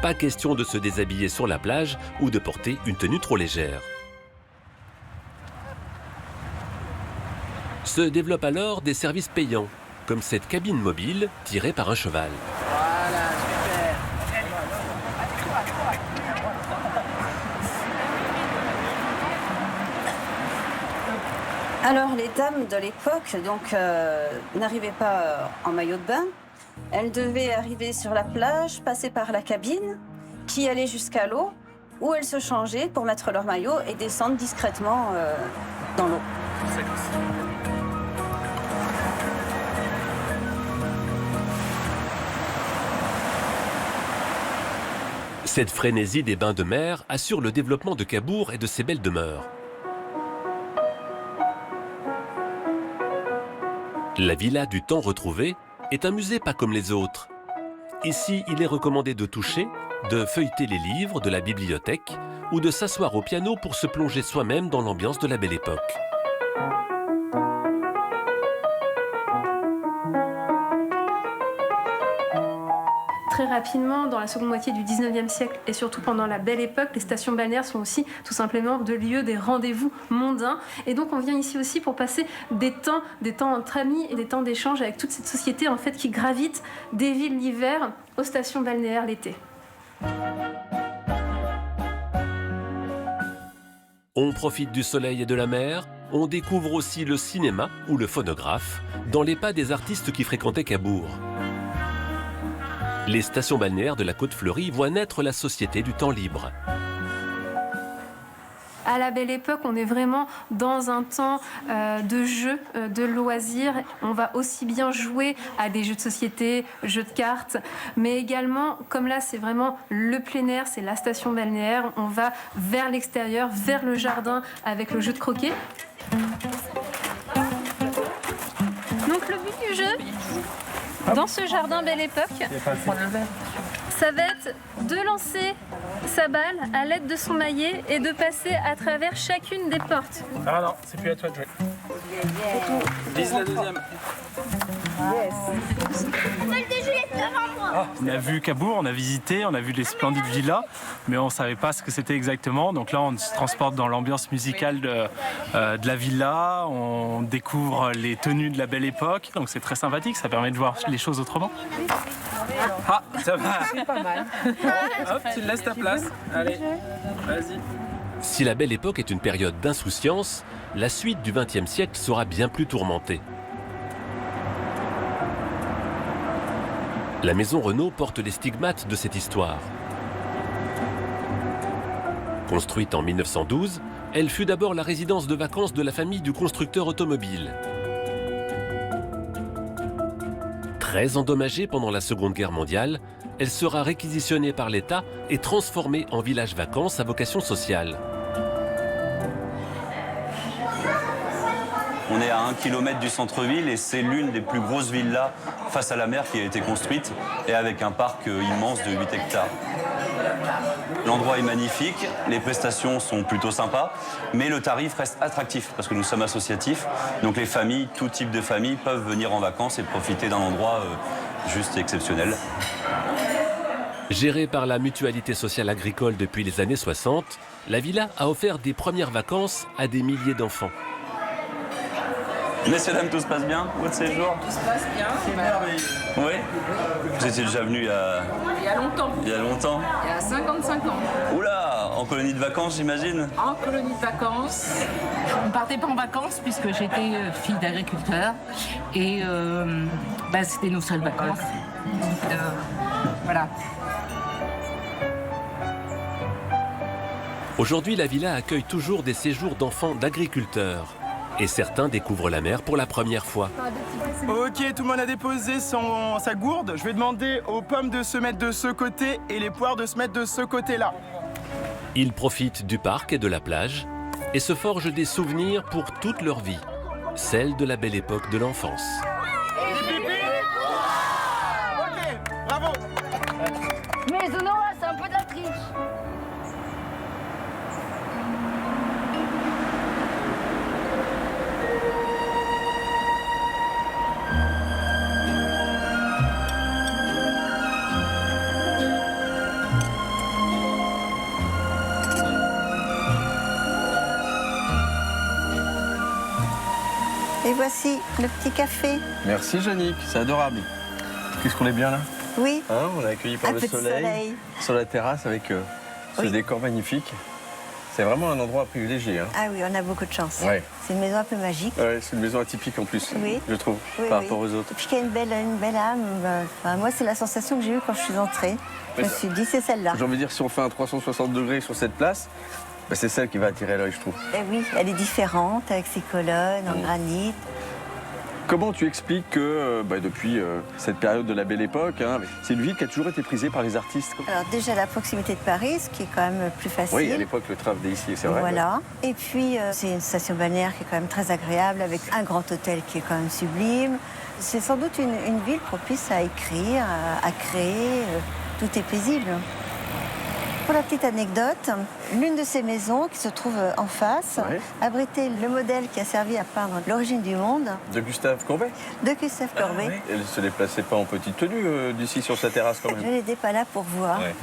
Pas question de se déshabiller sur la plage ou de porter une tenue trop légère. Se développent alors des services payants, comme cette cabine mobile tirée par un cheval. Voilà, super. Alors les dames de l'époque n'arrivaient pas en maillot de bain. Elles devaient arriver sur la plage, passer par la cabine, qui allait jusqu'à l'eau, où elles se changeaient pour mettre leur maillot et descendre discrètement dans l'eau. Cette frénésie des bains de mer assure le développement de Cabourg et de ses belles demeures. La villa du temps retrouvé est un musée pas comme les autres. Ici, il est recommandé de toucher, de feuilleter les livres de la bibliothèque ou de s'asseoir au piano pour se plonger soi-même dans l'ambiance de la belle époque. Très rapidement, dans la seconde moitié du 19e siècle et surtout pendant la Belle Époque, les stations balnéaires sont aussi tout simplement de lieux des rendez-vous mondains. Et donc on vient ici aussi pour passer des temps entre amis et des temps d'échange avec toute cette société en fait qui gravite des villes l'hiver aux stations balnéaires l'été. On profite du soleil et de la mer, on découvre aussi le cinéma ou le phonographe dans les pas des artistes qui fréquentaient Cabourg. Les stations balnéaires de la Côte Fleurie voient naître la société du temps libre. À la Belle Époque, on est vraiment dans un temps de jeu, de loisirs. On va aussi bien jouer à des jeux de société, jeux de cartes, mais également, comme là, c'est vraiment le plein air, c'est la station balnéaire. On va vers l'extérieur, vers le jardin avec le jeu de croquet. Donc le but du jeu, dans ce jardin Belle Époque, ça va être de lancer sa balle à l'aide de son maillet et de passer à travers chacune des portes. Ah non, c'est plus à toi de jouer. Vise la deuxième. On a vu Cabourg, on a visité, on a vu les splendides villas, mais on ne savait pas ce que c'était exactement. Donc là, on se transporte dans l'ambiance musicale de la villa, on découvre les tenues de la belle époque. Donc c'est très sympathique, ça permet de voir les choses autrement. Ah, ça va. C'est pas mal. Hop, tu laisses ta place. Allez, vas-y. Si la belle époque est une période d'insouciance, la suite du XXe siècle sera bien plus tourmentée. La maison Renault porte les stigmates de cette histoire. Construite en 1912, elle fut d'abord la résidence de vacances de la famille du constructeur automobile. Très endommagée pendant la Seconde Guerre mondiale, elle sera réquisitionnée par l'État et transformée en village vacances à vocation sociale. On est à 1 km du centre-ville et c'est l'une des plus grosses villas face à la mer qui a été construite et avec un parc immense de 8 hectares. L'endroit est magnifique, les prestations sont plutôt sympas, mais le tarif reste attractif parce que nous sommes associatifs. Donc les familles, tout type de familles peuvent venir en vacances et profiter d'un endroit juste exceptionnel. Gérée par la Mutualité sociale agricole depuis les années 60, la villa a offert des premières vacances à des milliers d'enfants. Messieurs, dames, tout se passe bien, votre séjour? Tout se passe bien. C'est merveilleux. Oui. Vous étiez déjà venu Il y a longtemps. Il y a longtemps? Il y a 55 ans. Oula, en colonie de vacances, j'imagine? En colonie de vacances. On ne partait pas en vacances puisque j'étais fille d'agriculteur. Et c'était nos seules vacances. Donc, voilà. Aujourd'hui, la villa accueille toujours des séjours d'enfants d'agriculteurs. Et certains découvrent la mer pour la première fois. Ok, tout le monde a déposé sa gourde. Je vais demander aux pommes de se mettre de ce côté et les poires de se mettre de ce côté-là. Ils profitent du parc et de la plage et se forgent des souvenirs pour toute leur vie, celle de la belle époque de l'enfance. Ok, bravo. Mais Zono, c'est un peu de la triche. Et voici le petit café. Merci Jannick, c'est adorable. Qu'est-ce qu'on est bien là? Oui. Hein, on est accueillis par Un le peu de soleil. sur la terrasse avec ce décor magnifique. C'est vraiment un endroit privilégié. Hein. Ah oui, on a beaucoup de chance. Ouais. C'est une maison un peu magique. Ouais, c'est une maison atypique en plus, Oui. je trouve, Oui, par oui. rapport aux autres. Et puis qu'il y a une belle âme. Enfin, moi, c'est la sensation que j'ai eue quand je suis entrée. Je me suis dit, c'est celle-là. J'ai envie de dire, si on fait un 360 degrés sur cette place, c'est celle qui va attirer l'œil, je trouve. Eh oui, elle est différente avec ses colonnes en granit. Comment tu expliques que depuis cette période de la belle époque, hein, c'est une ville qui a toujours été prisée par les artistes? Alors déjà la proximité de Paris, ce qui est quand même plus facile. Oui, à l'époque, le train venait ici, c'est vrai. Voilà. Et puis c'est une station balnéaire qui est quand même très agréable, avec un grand hôtel qui est quand même sublime. C'est sans doute une ville propice à écrire, à créer. Tout est paisible. Pour la petite anecdote, l'une de ces maisons qui se trouve en face abritait le modèle qui a servi à peindre l'origine du monde De Gustave Courbet? de Gustave Courbet. Elle ne se déplaçait pas en petite tenue d'ici sur sa terrasse quand même. Je n'étais pas là pour voir. Ouais.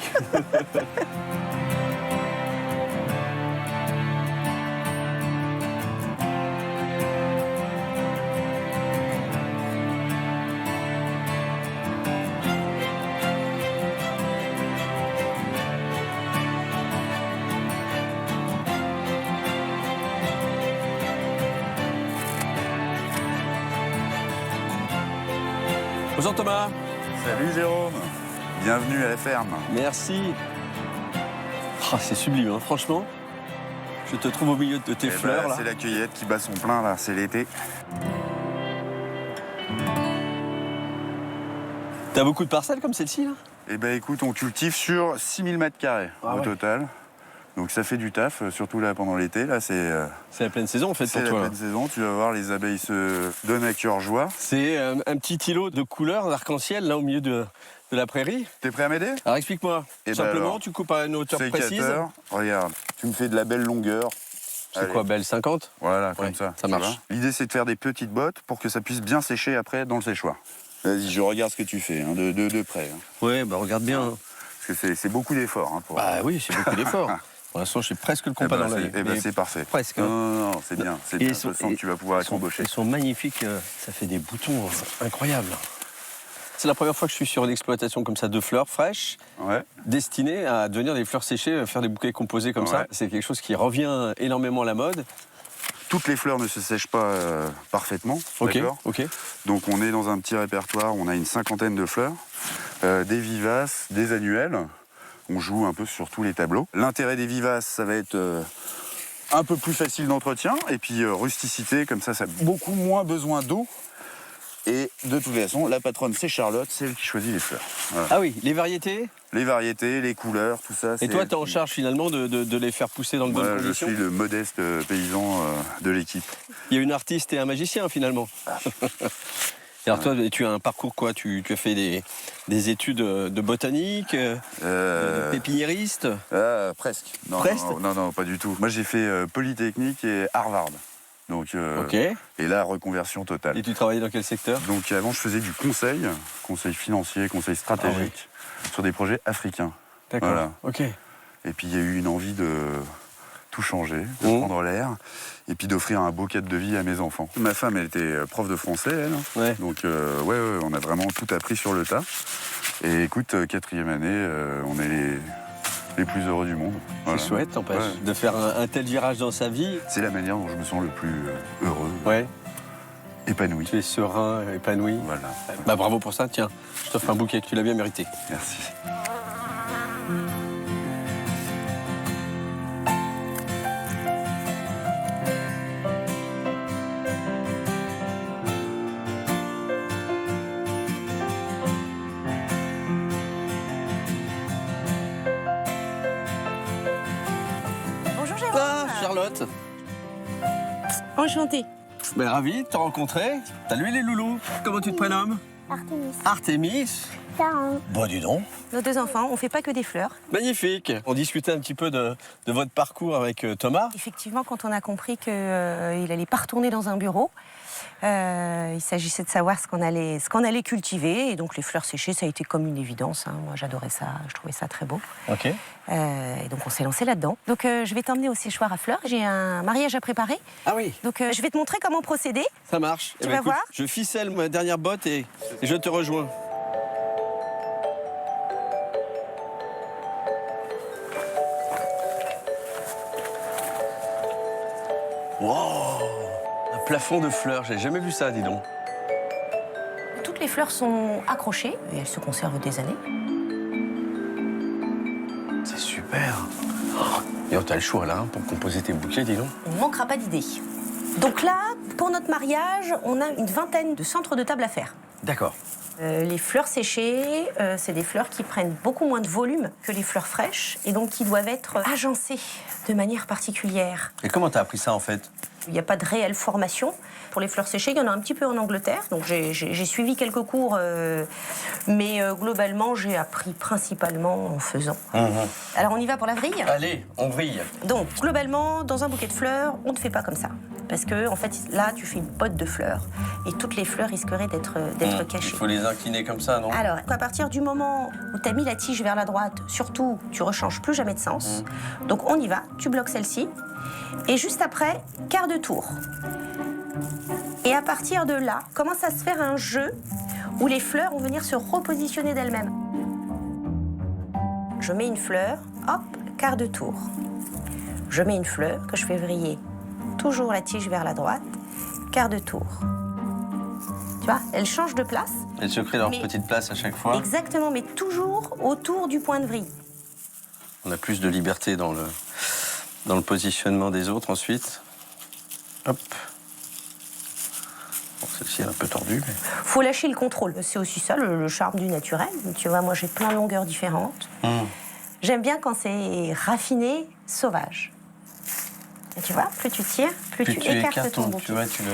Bonjour Thomas. Salut Jérôme. Bienvenue à la ferme. Merci. Oh, c'est sublime, hein, franchement. Je te trouve au milieu de tes fleurs là. C'est la cueillette qui bat son plein là, c'est l'été. T'as beaucoup de parcelles comme celle-ci là? Eh ben écoute, on cultive sur 6000 m² au total. Donc ça fait du taf, surtout là pendant l'été. Là, c'est la pleine saison en fait pour toi. C'est la pleine saison, tu vas voir, les abeilles se donnent à cœur joie. C'est un petit îlot de couleurs d'arc-en-ciel là au milieu de la prairie. T'es prêt à m'aider? Alors explique-moi, Eh ben simplement alors, tu coupes à une hauteur précise. Sécateur, regarde, tu me fais de la belle longueur. C'est Allez. quoi, belle 50? Voilà, comme Ouais, ça. ça tu marche. vois. L'idée, c'est de faire des petites bottes pour que ça puisse bien sécher après dans le séchoir. Vas-y, je regarde ce que tu fais, hein, de près. Hein. Ouais, bah regarde bien. Parce que c'est beaucoup d'efforts. Hein, pour... Bah oui, c'est beaucoup d'efforts. Pour l'instant, j'ai presque le compas dans l'œil. ben, c'est parfait. Presque. Non, non, non, c'est bien. C'est bien. Je sens que tu vas pouvoir être embauché. Ils sont magnifiques. Ça fait des boutons incroyables. C'est la première fois que je suis sur une exploitation comme ça de fleurs fraîches, destinées à devenir des fleurs séchées, faire des bouquets composés comme ça. C'est quelque chose qui revient énormément à la mode. Toutes les fleurs ne se sèchent pas parfaitement. Ok, d'accord. ok. Donc on est dans un petit répertoire, on a une 50aine de fleurs, des vivaces, des annuelles. On joue un peu sur tous les tableaux. L'intérêt des vivaces, ça va être un peu plus facile d'entretien, et puis rusticité, comme ça a beaucoup moins besoin d'eau. Et de toute façon, la patronne, c'est Charlotte, c'est elle qui choisit les fleurs. Voilà. Ah oui, les variétés? Les variétés, les couleurs, tout ça. Et toi, tu es en charge finalement de les faire pousser dans de bonnes conditions? Je suis le modeste paysan de l'équipe. Il y a une artiste et un magicien finalement. Et alors toi, tu as un parcours quoi? Tu as fait des études de botanique, de pépiniériste? Presque. Non, Presque? non, pas du tout. Moi, j'ai fait Polytechnique et Harvard. Donc, et là, reconversion totale. Et tu travaillais dans quel secteur? Donc avant, je faisais du conseil financier, conseil stratégique, sur des projets africains. D'accord, voilà. ok. Et puis il y a eu une envie de tout changer, de prendre l'air, et puis d'offrir un beau cadre de vie à mes enfants. Ma femme, elle était prof de français, elle. Ouais. Donc on a vraiment tout appris sur le tas. Et écoute, 4e année, on est les plus heureux du monde. Voilà. C'est chouette, n'empêche, de faire un tel virage dans sa vie. C'est la manière dont je me sens le plus heureux. Ouais. Épanoui. Tu es serein, épanoui. Voilà. Bah bravo pour ça, tiens, je t'offre un bouquet, tu l'as bien mérité. Merci. Bonjour Jérôme. Ah, Charlotte. Enchantée. Ben, ravi de te rencontrer. Salut les loulous. Comment tu te prénommes? Artémis. Artémis. Bon, dis donc. Nos deux enfants, on fait pas que des fleurs. Magnifique. On discutait un petit peu de votre parcours avec Thomas. Effectivement, quand on a compris qu'il allait pas retourner dans un bureau, il s'agissait de savoir ce qu'on allait cultiver. Et donc les fleurs séchées, ça a été comme une évidence. Hein. Moi, j'adorais ça, je trouvais ça très beau. Ok. Et donc on s'est lancé là-dedans. Donc je vais t'emmener au séchoir à fleurs. J'ai un mariage à préparer. Ah oui. Donc je vais te montrer comment procéder. Ça marche. Tu vas voir. Je ficelle ma dernière botte et je te rejoins. Wow, un plafond de fleurs, j'ai jamais vu ça, dis donc. Toutes les fleurs sont accrochées et elles se conservent des années. C'est super. Et t'as le choix là hein, pour composer tes bouquets, dis donc. On ne manquera pas d'idées. Donc là, pour notre mariage, on a une 20aine de centres de table à faire. D'accord. Les fleurs séchées, c'est des fleurs qui prennent beaucoup moins de volume que les fleurs fraîches et donc qui doivent être agencées de manière particulière. Et comment t'as appris ça en fait? Il n'y a pas de réelle formation. Pour les fleurs séchées, il y en a un petit peu en Angleterre. Donc j'ai suivi quelques cours, mais globalement, j'ai appris principalement en faisant. Alors on y va pour la vrille? Allez, on vrille. Donc globalement, dans un bouquet de fleurs, on ne fait pas comme ça. Parce que en fait, là, tu fais une botte de fleurs et toutes les fleurs risqueraient d'être cachées. Il faut les incliner comme ça, non? Alors, à partir du moment où tu as mis la tige vers la droite, surtout, tu rechanges plus jamais de sens. Donc on y va, tu bloques celle-ci. Et juste après, quart de tour. Et à partir de là, commence à se faire un jeu où les fleurs vont venir se repositionner d'elles-mêmes. Je mets une fleur, hop, quart de tour. Je mets une fleur que je fais vriller. Toujours la tige vers la droite, quart de tour. Tu vois, elles changent de place. Elles se créent leur petite place à chaque fois. Exactement, mais toujours autour du point de vrille. On a plus de liberté dans le positionnement des autres ensuite. Hop. Bon, celle-ci est un peu tordue, mais... Faut lâcher le contrôle. C'est aussi ça le charme du naturel. Tu vois, moi j'ai plein de longueurs différentes. J'aime bien quand c'est raffiné, sauvage. Et tu vois, plus tu tires, plus tu écartes ton bouquet.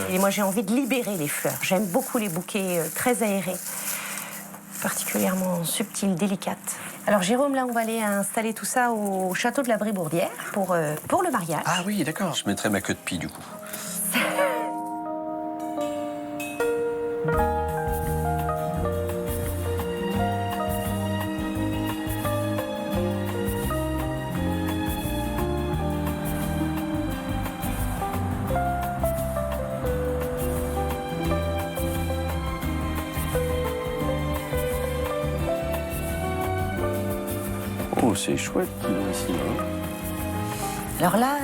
Et moi j'ai envie de libérer les fleurs. J'aime beaucoup les bouquets très aérés, particulièrement subtils, délicates. Alors Jérôme, là on va aller installer tout ça au château de la Brébourdière pour le mariage. Ah oui, d'accord. Je mettrai ma queue de pie du coup. Oh, c'est chouette ici. Hein. Alors là,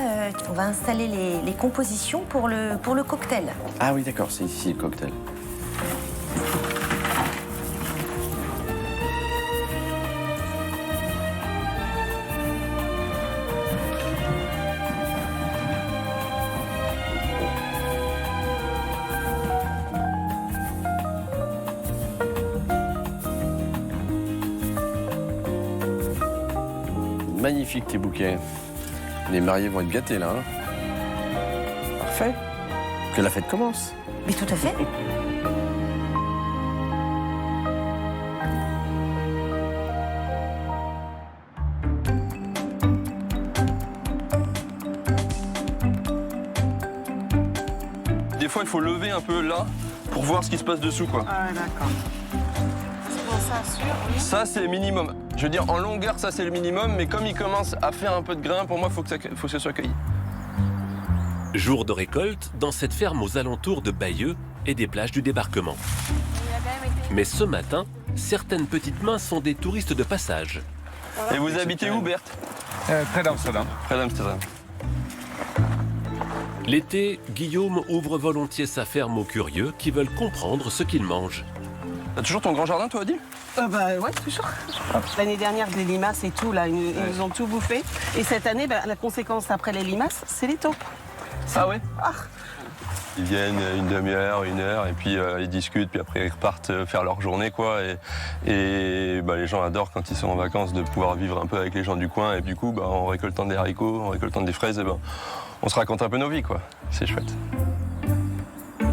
on va installer les compositions pour le cocktail. Ah oui, d'accord, c'est ici le cocktail. Magnifique tes bouquets. Les mariés vont être gâtés là. Hein. Parfait. Que la fête commence. Mais tout à fait. Des fois, il faut lever un peu là pour voir ce qui se passe dessous, quoi. Ah, d'accord. C'est pour ça, sûr, oui. Ça, c'est le minimum. Je veux dire, en longueur, ça, c'est le minimum, mais comme il commence à faire un peu de grain, pour moi, il faut que ça soit cueilli. Jour de récolte dans cette ferme aux alentours de Bayeux et des plages du débarquement. Mais ce matin, certaines petites mains sont des touristes de passage. Et vous habitez où, Berthe Près d'Amsterdam. Près d'Amsterdam. L'été, Guillaume ouvre volontiers sa ferme aux curieux qui veulent comprendre ce qu'ils mangent. T'as toujours ton grand jardin, toi, Odile? Ouais, toujours. L'année dernière, les limaces et tout, là, ils nous ont tout bouffé. Et cette année, la conséquence après les limaces, c'est les taupes. Ah ouais? Ils viennent une demi-heure, une heure, et puis ils discutent, puis après ils repartent faire leur journée, quoi. Et les gens adorent quand ils sont en vacances de pouvoir vivre un peu avec les gens du coin. Et du coup, en récoltant des haricots, en récoltant des fraises, on se raconte un peu nos vies, quoi. C'est chouette.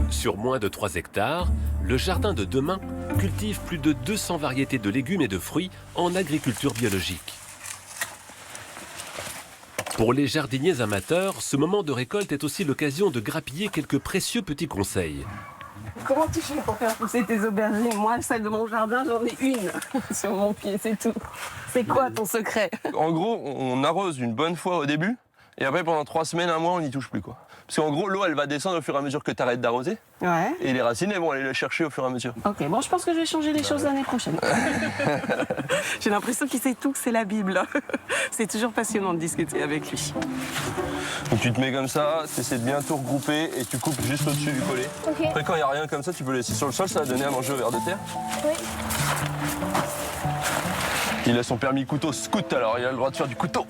Sur moins de 3 hectares, le jardin de demain cultive plus de 200 variétés de légumes et de fruits en agriculture biologique. Pour les jardiniers amateurs, ce moment de récolte est aussi l'occasion de grappiller quelques précieux petits conseils. Comment tu fais pour faire pousser tes aubergines? Moi, celle de mon jardin, j'en ai une sur mon pied, c'est tout. C'est quoi ton secret? En gros, on arrose une bonne fois au début, et après pendant 3 semaines, un mois, on n'y touche plus, quoi. Parce qu'en gros, l'eau, elle va descendre au fur et à mesure que tu arrêtes d'arroser. Ouais. Et les racines, elles vont aller les chercher au fur et à mesure. Ok, bon, je pense que je vais changer les choses l'année prochaine. J'ai l'impression qu'il sait tout, que c'est la Bible. C'est toujours passionnant de discuter avec lui. Donc tu te mets comme ça, tu essaies de bien tout regrouper et tu coupes juste au-dessus du collet. Okay. Après, quand il n'y a rien comme ça, tu peux le laisser sur le sol, ça va donner à manger au ver de terre. Oui. Il a son permis couteau scout, alors il a le droit de faire du couteau.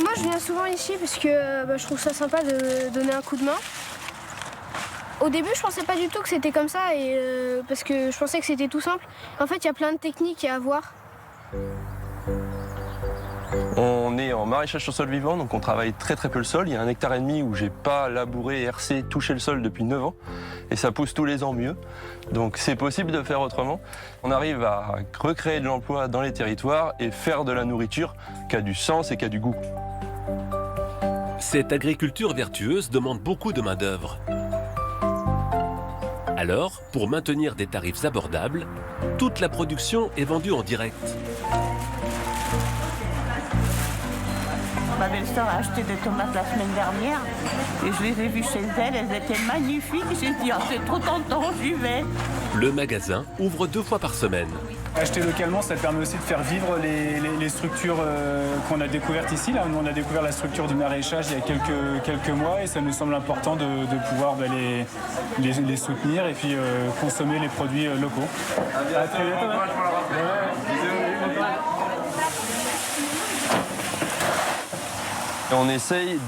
Moi, je viens souvent ici parce que je trouve ça sympa de donner un coup de main. Au début, je pensais pas du tout que c'était comme ça, et parce que je pensais que c'était tout simple. En fait, il y a plein de techniques à avoir. On est en maraîchage sur sol vivant, donc on travaille très peu le sol. Il y a 1,5 hectare où j'ai pas labouré, hercé, touché le sol depuis 9 ans. Et ça pousse tous les ans mieux. Donc c'est possible de faire autrement. On arrive à recréer de l'emploi dans les territoires et faire de la nourriture qui a du sens et qui a du goût. Cette agriculture vertueuse demande beaucoup de main-d'œuvre. Alors, pour maintenir des tarifs abordables, toute la production est vendue en direct. Ma belle-sœur a acheté des tomates la semaine dernière et je les ai vues chez elle, elles étaient magnifiques. J'ai dit, oh, c'est trop tentant, j'y vais. Le magasin ouvre 2 fois par semaine. Acheter localement, ça permet aussi de faire vivre les structures qu'on a découvertes ici. Là, nous, on a découvert la structure du maraîchage il y a quelques mois et ça nous semble important de pouvoir les soutenir et puis consommer les produits locaux. À très bientôt. Et on essaye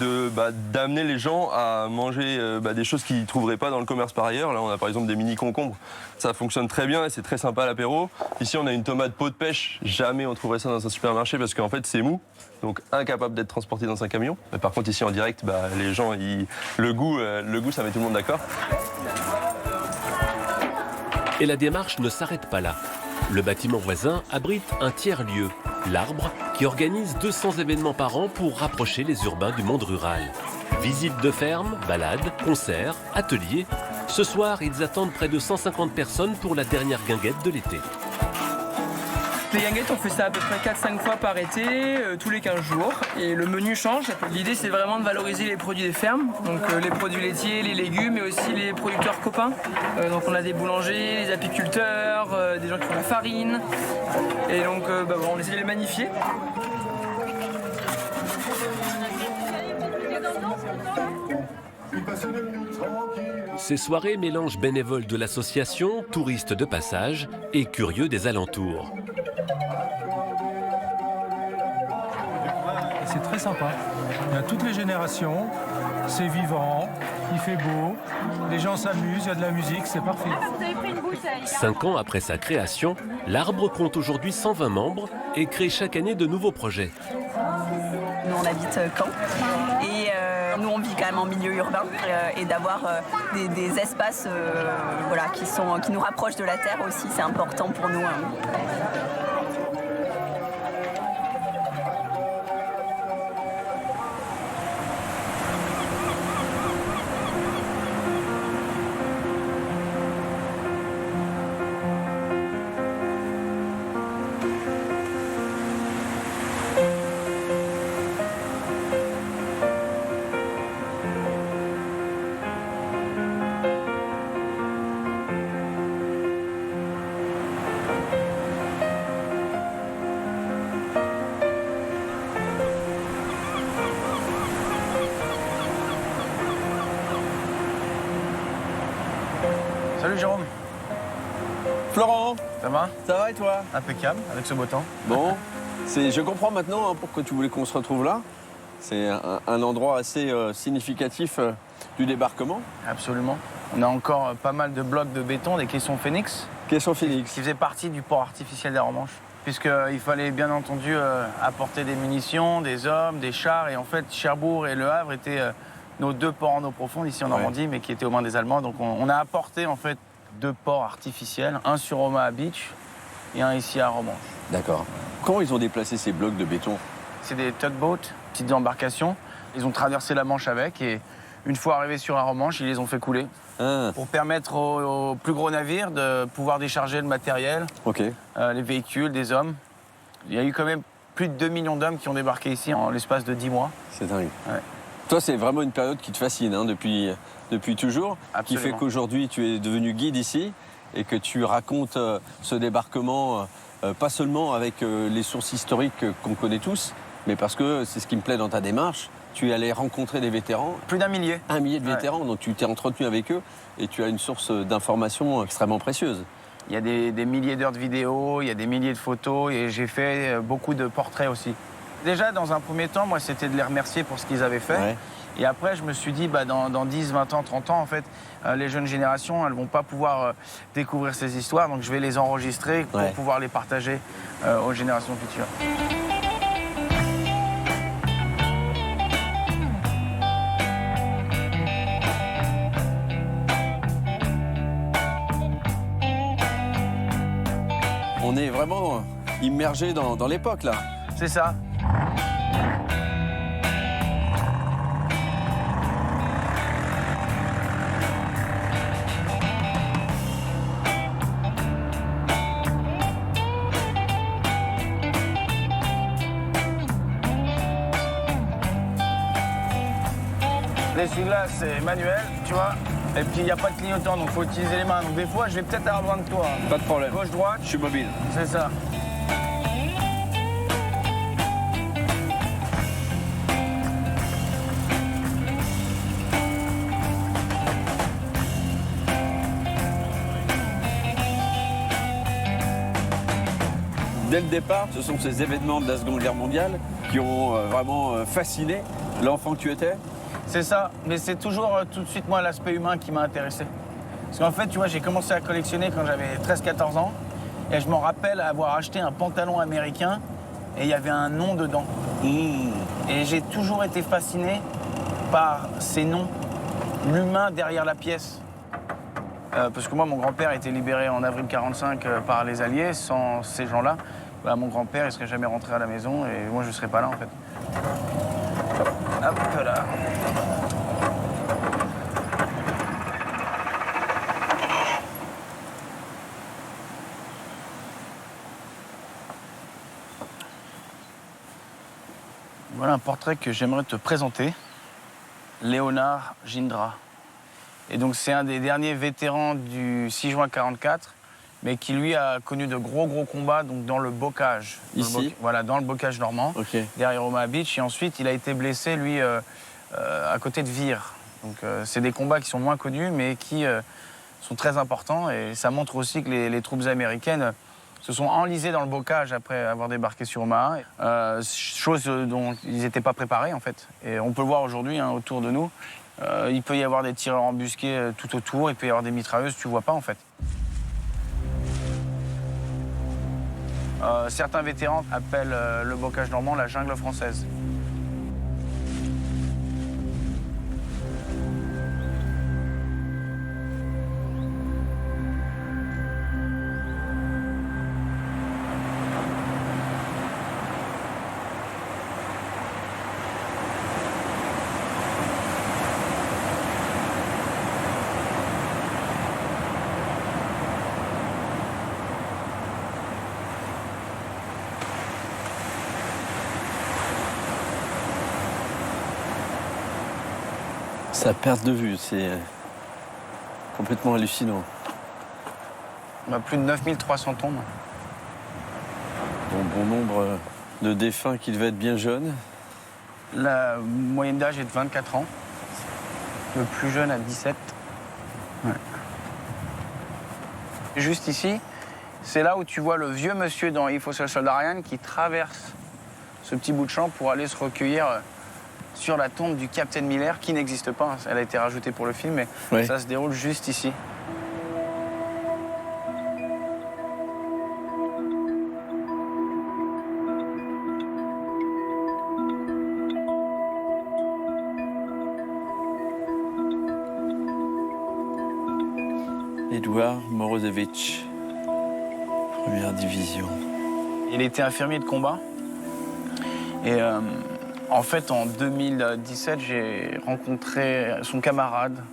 d'amener les gens à manger des choses qu'ils ne trouveraient pas dans le commerce par ailleurs. Là, on a par exemple des mini concombres. Ça fonctionne très bien et c'est très sympa à l'apéro. Ici, on a une tomate pot de pêche. Jamais on trouverait ça dans un supermarché parce qu'en fait, c'est mou. Donc, incapable d'être transporté dans un camion. Mais par contre, ici, en direct, les gens, le goût, ça met tout le monde d'accord. Et la démarche ne s'arrête pas là. Le bâtiment voisin abrite un tiers-lieu, l'Arbre, qui organise 200 événements par an pour rapprocher les urbains du monde rural. Visites de ferme, balades, concerts, ateliers. Ce soir, ils attendent près de 150 personnes pour la dernière guinguette de l'été. Les guinguettes, on fait ça à peu près 4-5 fois par été, tous les 15 jours. Et le menu change. L'idée, c'est vraiment de valoriser les produits des fermes. Donc les produits laitiers, les légumes, mais aussi les producteurs copains. Donc on a des boulangers, les apiculteurs, des gens qui font la farine. Et donc on essaie de les magnifier. Ces soirées mélangent bénévoles de l'association, touristes de passage et curieux des alentours. C'est très sympa. Il y a toutes les générations, c'est vivant, il fait beau, les gens s'amusent, il y a de la musique, c'est parfait. 5 ans après sa création, l'Arbre compte aujourd'hui 120 membres et crée chaque année de nouveaux projets. Nous on habite Caen et nous on vit quand même en milieu urbain et d'avoir des espaces qui nous rapprochent de la terre aussi, c'est important pour nous. Salut Jérôme. Florent, Ça va? ça va et toi? Impeccable, avec ce beau temps. Bon, je comprends maintenant pourquoi tu voulais qu'on se retrouve là. C'est un endroit assez significatif du débarquement. Absolument. On a encore pas mal de blocs de béton, des caissons Phoenix. Caissons Phoenix. Qui faisaient partie du port artificiel d'Aromanches. Puisqu'il fallait bien entendu apporter des munitions, des hommes, des chars. Et en fait, Cherbourg et Le Havre étaient nos deux ports en eau profonde ici en Normandie, mais qui étaient aux mains des Allemands. Donc on a apporté en fait 2 ports artificiels, un sur Omaha Beach et un ici à Aromanches. D'accord. Comment ils ont déplacé ces blocs de béton? C'est des tugboats, petites embarcations. Ils ont traversé la Manche avec et une fois arrivés sur Aromanches, ils les ont fait couler. Pour permettre aux plus gros navires de pouvoir décharger le matériel, les véhicules, des hommes. Il y a eu quand même plus de 2 millions d'hommes qui ont débarqué ici en l'espace de 10 mois. C'est dingue. Ouais. Toi, c'est vraiment une période qui te fascine depuis toujours, Absolument. qui fait qu'aujourd'hui, tu es devenu guide ici et que tu racontes ce débarquement, pas seulement avec les sources historiques qu'on connaît tous, mais parce que c'est ce qui me plaît dans ta démarche. Tu es allé rencontrer des vétérans. Plus d'1 millier. 1 millier de vétérans, donc tu t'es entretenu avec eux et tu as une source d'informations extrêmement précieuse. Il y a des milliers d'heures de vidéos, il y a des milliers de photos et j'ai fait beaucoup de portraits aussi. Déjà, dans un premier temps, moi, c'était de les remercier pour ce qu'ils avaient fait. Ouais. Et après, je me suis dit, dans 10, 20 ans, 30 ans, en fait, les jeunes générations, elles ne vont pas pouvoir découvrir ces histoires. Donc, je vais les enregistrer pour pouvoir les partager aux générations futures. On est vraiment immergé dans l'époque, là. C'est ça. L'essuie-glace, c'est manuel, tu vois. Et puis, il n'y a pas de clignotant, donc il faut utiliser les mains. Donc, des fois, je vais peut-être avoir besoin de toi. Pas de problème. Gauche-droite. Je suis mobile. C'est ça. Dès le départ, ce sont ces événements de la Seconde Guerre mondiale qui ont vraiment fasciné l'enfant que tu étais. C'est ça, mais c'est toujours tout de suite, moi, l'aspect humain qui m'a intéressé. Parce qu'en fait, tu vois, j'ai commencé à collectionner quand j'avais 13-14 ans. Et je me rappelle avoir acheté un pantalon américain et il y avait un nom dedans. Et j'ai toujours été fasciné par ces noms, l'humain derrière la pièce. Parce que moi, mon grand-père a été libéré en avril 1945 par les Alliés. Sans ces gens-là, bah, mon grand-père, il serait jamais rentré à la maison et moi, je serais pas là, en fait. Hop là. Voilà un portrait que j'aimerais te présenter. Léonard Gindra. Et donc c'est un des derniers vétérans du 6 juin 1944, mais qui lui a connu de gros combats donc dans le bocage. Ici voilà, dans le bocage normand, derrière Omaha Beach. Et ensuite, il a été blessé, lui, à côté de Vire. Donc c'est des combats qui sont moins connus, mais qui sont très importants. Et ça montre aussi que les troupes américaines se sont enlisés dans le bocage après avoir débarqué sur Omaha, chose dont ils n'étaient pas préparés en fait. Et on peut le voir aujourd'hui autour de nous. Il peut y avoir des tireurs embusqués tout autour, il peut y avoir des mitrailleuses, tu vois pas en fait. Certains vétérans appellent le bocage normand la jungle française. Sa perte de vue, c'est complètement hallucinant. Plus de 9300 tombes. Bon nombre de défunts qui devaient être bien jeunes. La moyenne d'âge est de 24 ans. Le plus jeune a 17. Ouais. Juste ici, c'est là où tu vois le vieux monsieur dans Il faut seul soldat Ryan qui traverse ce petit bout de champ pour aller se recueillir sur la tombe du Captain Miller, qui n'existe pas. Elle a été rajoutée pour le film, mais ça se déroule juste ici. Edouard Morozevich, première division. Il était infirmier de combat. Et en fait, en 2017, j'ai rencontré son camarade,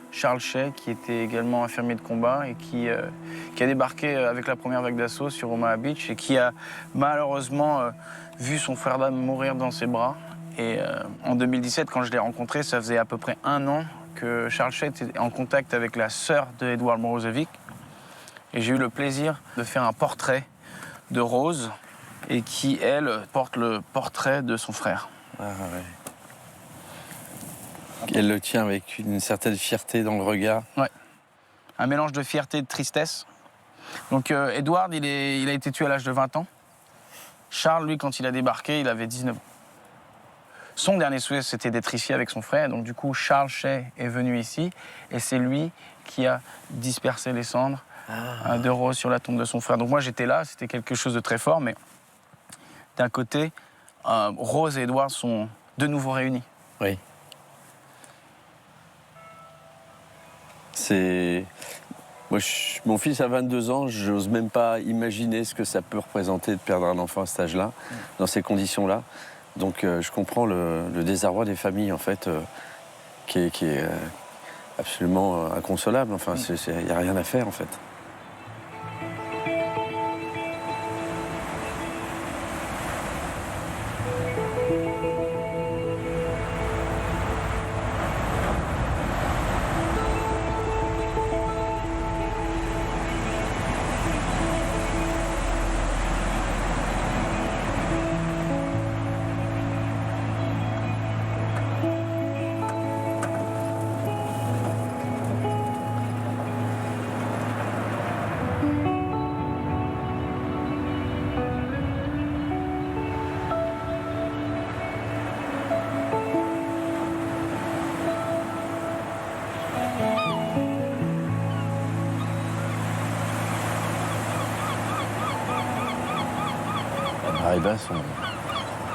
Charles Shea, qui était également infirmier de combat et qui a débarqué avec la première vague d'assaut sur Omaha Beach et qui a malheureusement vu son frère d'âme mourir dans ses bras. Et en 2017, quand je l'ai rencontré, ça faisait à peu près 1 an que Charles Shea était en contact avec la sœur de Edouard Morozevich. Et j'ai eu le plaisir de faire un portrait de Rose et qui, elle, porte le portrait de son frère. Ah ouais. Elle le tient avec une certaine fierté dans le regard. Ouais. Un mélange de fierté et de tristesse. Donc Edward, il a été tué à l'âge de 20 ans. Charles, lui, quand il a débarqué, il avait 19 ans. Son dernier souhait, c'était d'être ici avec son frère. Donc du coup, Charles Shea est venu ici et c'est lui qui a dispersé les cendres de Rose sur la tombe de son frère. Donc moi, j'étais là, c'était quelque chose de très fort, mais d'un côté, Rose et Edouard sont de nouveau réunis. Oui. C'est... Moi, mon fils a 22 ans, j'ose même pas imaginer ce que ça peut représenter de perdre un enfant à cet âge-là, dans ces conditions-là. Donc je comprends le désarroi des familles, en fait, qui est absolument inconsolable. Enfin, il n'y a rien à faire, en fait.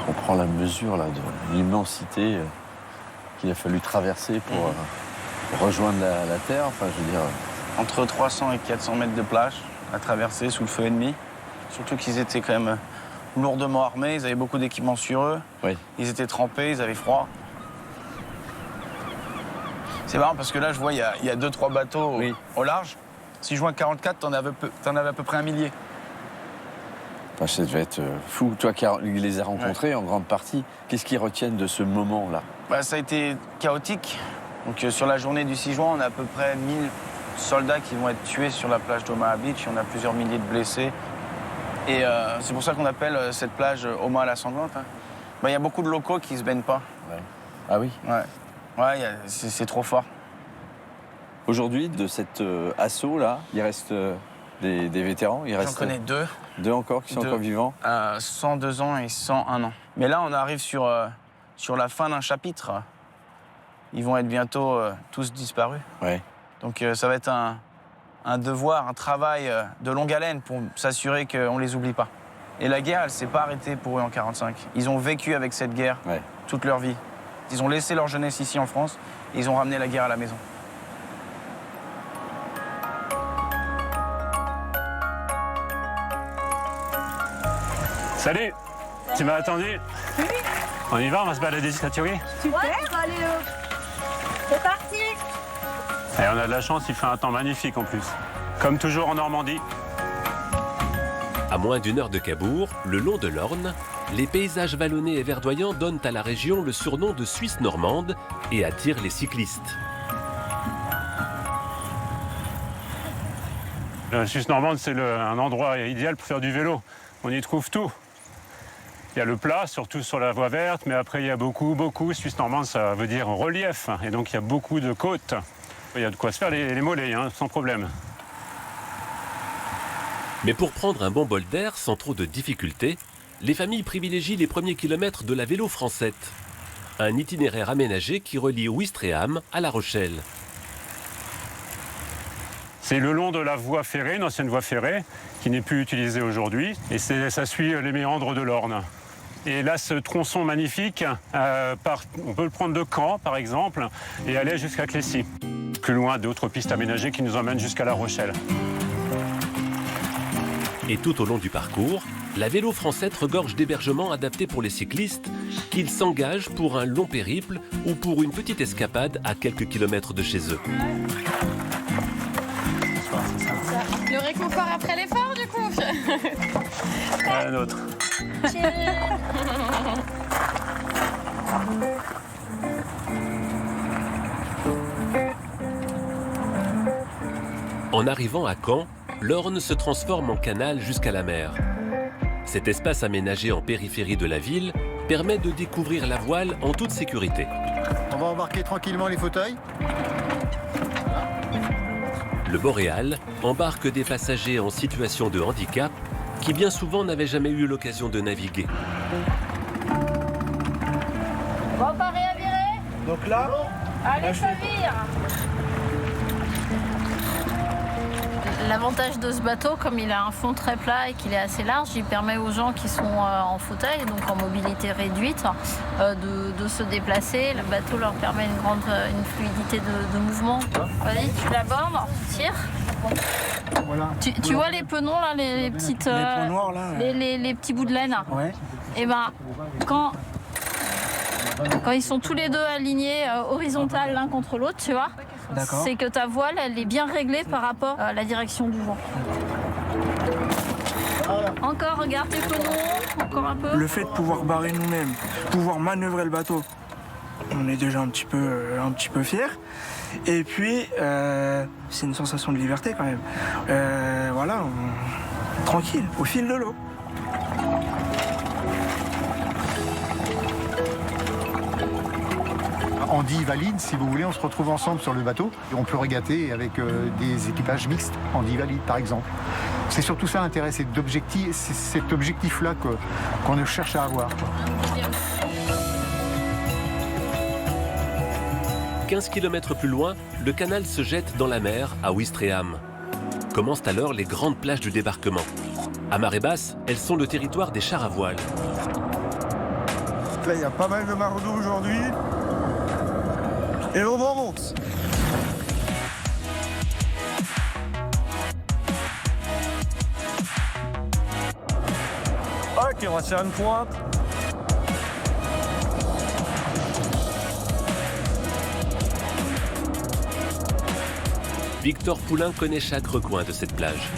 On prend la mesure là, de l'immensité qu'il a fallu traverser pour rejoindre la Terre. Enfin, je veux dire, entre 300 et 400 mètres de plage à traverser sous le feu ennemi. Surtout qu'ils étaient quand même lourdement armés, ils avaient beaucoup d'équipements sur eux. Oui. Ils étaient trempés, ils avaient froid. C'est marrant parce que là, je vois, il y a 2-3 bateaux au large. Si je vois 44, t'en avais à peu près 1 millier. Enfin, ça devait être fou. Toi qui les as rencontrés en grande partie, qu'est-ce qu'ils retiennent de ce moment-là? Ça a été chaotique. Donc, sur la journée du 6 juin, on a à peu près 1000 soldats qui vont être tués sur la plage d'Omaha Beach. On a plusieurs milliers de blessés. Et c'est pour ça qu'on appelle cette plage Omaha la sanglante. Il y a beaucoup de locaux qui se baignent pas. Ouais. Ah oui? Ouais, c'est trop fort. Aujourd'hui, de cet assaut-là, il reste des vétérans? J'en connais 2. 2 encore qui sont encore vivants? 102 ans et 101 ans. Mais là, on arrive sur la fin d'un chapitre. Ils vont être bientôt tous disparus. Ouais. Donc ça va être un devoir, un travail de longue haleine pour s'assurer qu'on ne les oublie pas. Et la guerre, elle ne s'est pas arrêtée pour eux en 1945. Ils ont vécu avec cette guerre toute leur vie. Ils ont laissé leur jeunesse ici en France et ils ont ramené la guerre à la maison. Salut. Tu m'as attendu? Oui. On y va, on va se balader jusqu'à Thury? Super. Ouais, allez, c'est parti. Et on a de la chance, il fait un temps magnifique en plus. Comme toujours en Normandie. À moins d'1 heure de Cabourg, le long de l'Orne, les paysages vallonnés et verdoyants donnent à la région le surnom de Suisse normande et attirent les cyclistes. La Suisse normande, c'est un endroit idéal pour faire du vélo. On y trouve tout. Il y a le plat, surtout sur la voie verte, mais après il y a beaucoup. Suisse normande, ça veut dire relief. Et donc il y a beaucoup de côtes. Il y a de quoi se faire les mollets, sans problème. Mais pour prendre un bon bol d'air sans trop de difficultés, les familles privilégient les premiers kilomètres de la Vélo Francette, un itinéraire aménagé qui relie Ouistreham à La Rochelle. C'est le long de la voie ferrée, une ancienne voie ferrée, qui n'est plus utilisée aujourd'hui. Et ça suit les méandres de l'Orne. Et là, ce tronçon magnifique, on peut le prendre de Caen, par exemple, et aller jusqu'à Clécy. Plus loin, d'autres pistes aménagées qui nous emmènent jusqu'à La Rochelle. Et tout au long du parcours, la Vélo Francette regorge d'hébergements adaptés pour les cyclistes, qu'ils s'engagent pour un long périple ou pour une petite escapade à quelques kilomètres de chez eux. Le réconfort après l'effort, du coup. Un autre. En arrivant à Caen, l'Orne se transforme en canal jusqu'à la mer. Cet espace aménagé en périphérie de la ville permet de découvrir la voile en toute sécurité. On va embarquer tranquillement les fauteuils. Le Boréal embarque des passagers en situation de handicap qui bien souvent n'avaient jamais eu l'occasion de naviguer. Bon, paré à virer. Donc là, allez, ça vire. L'avantage de ce bateau, comme il a un fond très plat et qu'il est assez large, il permet aux gens qui sont en fauteuil, donc en mobilité réduite, de se déplacer. Le bateau leur permet une fluidité de mouvement. Vas-y, tu l'abordes, tire. Voilà. Tu vois les penons là, les petites, les peaux noirs, là, les petits bouts de laine. Ouais. Et ben quand ils sont tous les deux alignés horizontal l'un contre l'autre, tu vois, c'est que ta voile elle est bien réglée par rapport à la direction du vent. Encore, regarde tes penons, encore un peu. Le fait de pouvoir barrer nous-mêmes, pouvoir manœuvrer le bateau, on est déjà un petit peu fiers. Et puis, c'est une sensation de liberté quand même. Voilà, tranquille, au fil de l'eau. En 10 valides, si vous voulez, on se retrouve ensemble sur le bateau. Et on peut régater avec des équipages mixtes en 10 valides, par exemple. C'est surtout ça l'intérêt, c'est cet objectif-là qu'on cherche à avoir. 15 km plus loin, le canal se jette dans la mer à Ouistreham. Commencent alors les grandes plages du débarquement. À marée basse, elles sont le territoire des chars à voile. Là, il y a pas mal de marauds aujourd'hui. Et on remonte. Ok, on va se faire une pointe. Victor Poulain connaît chaque recoin de cette plage.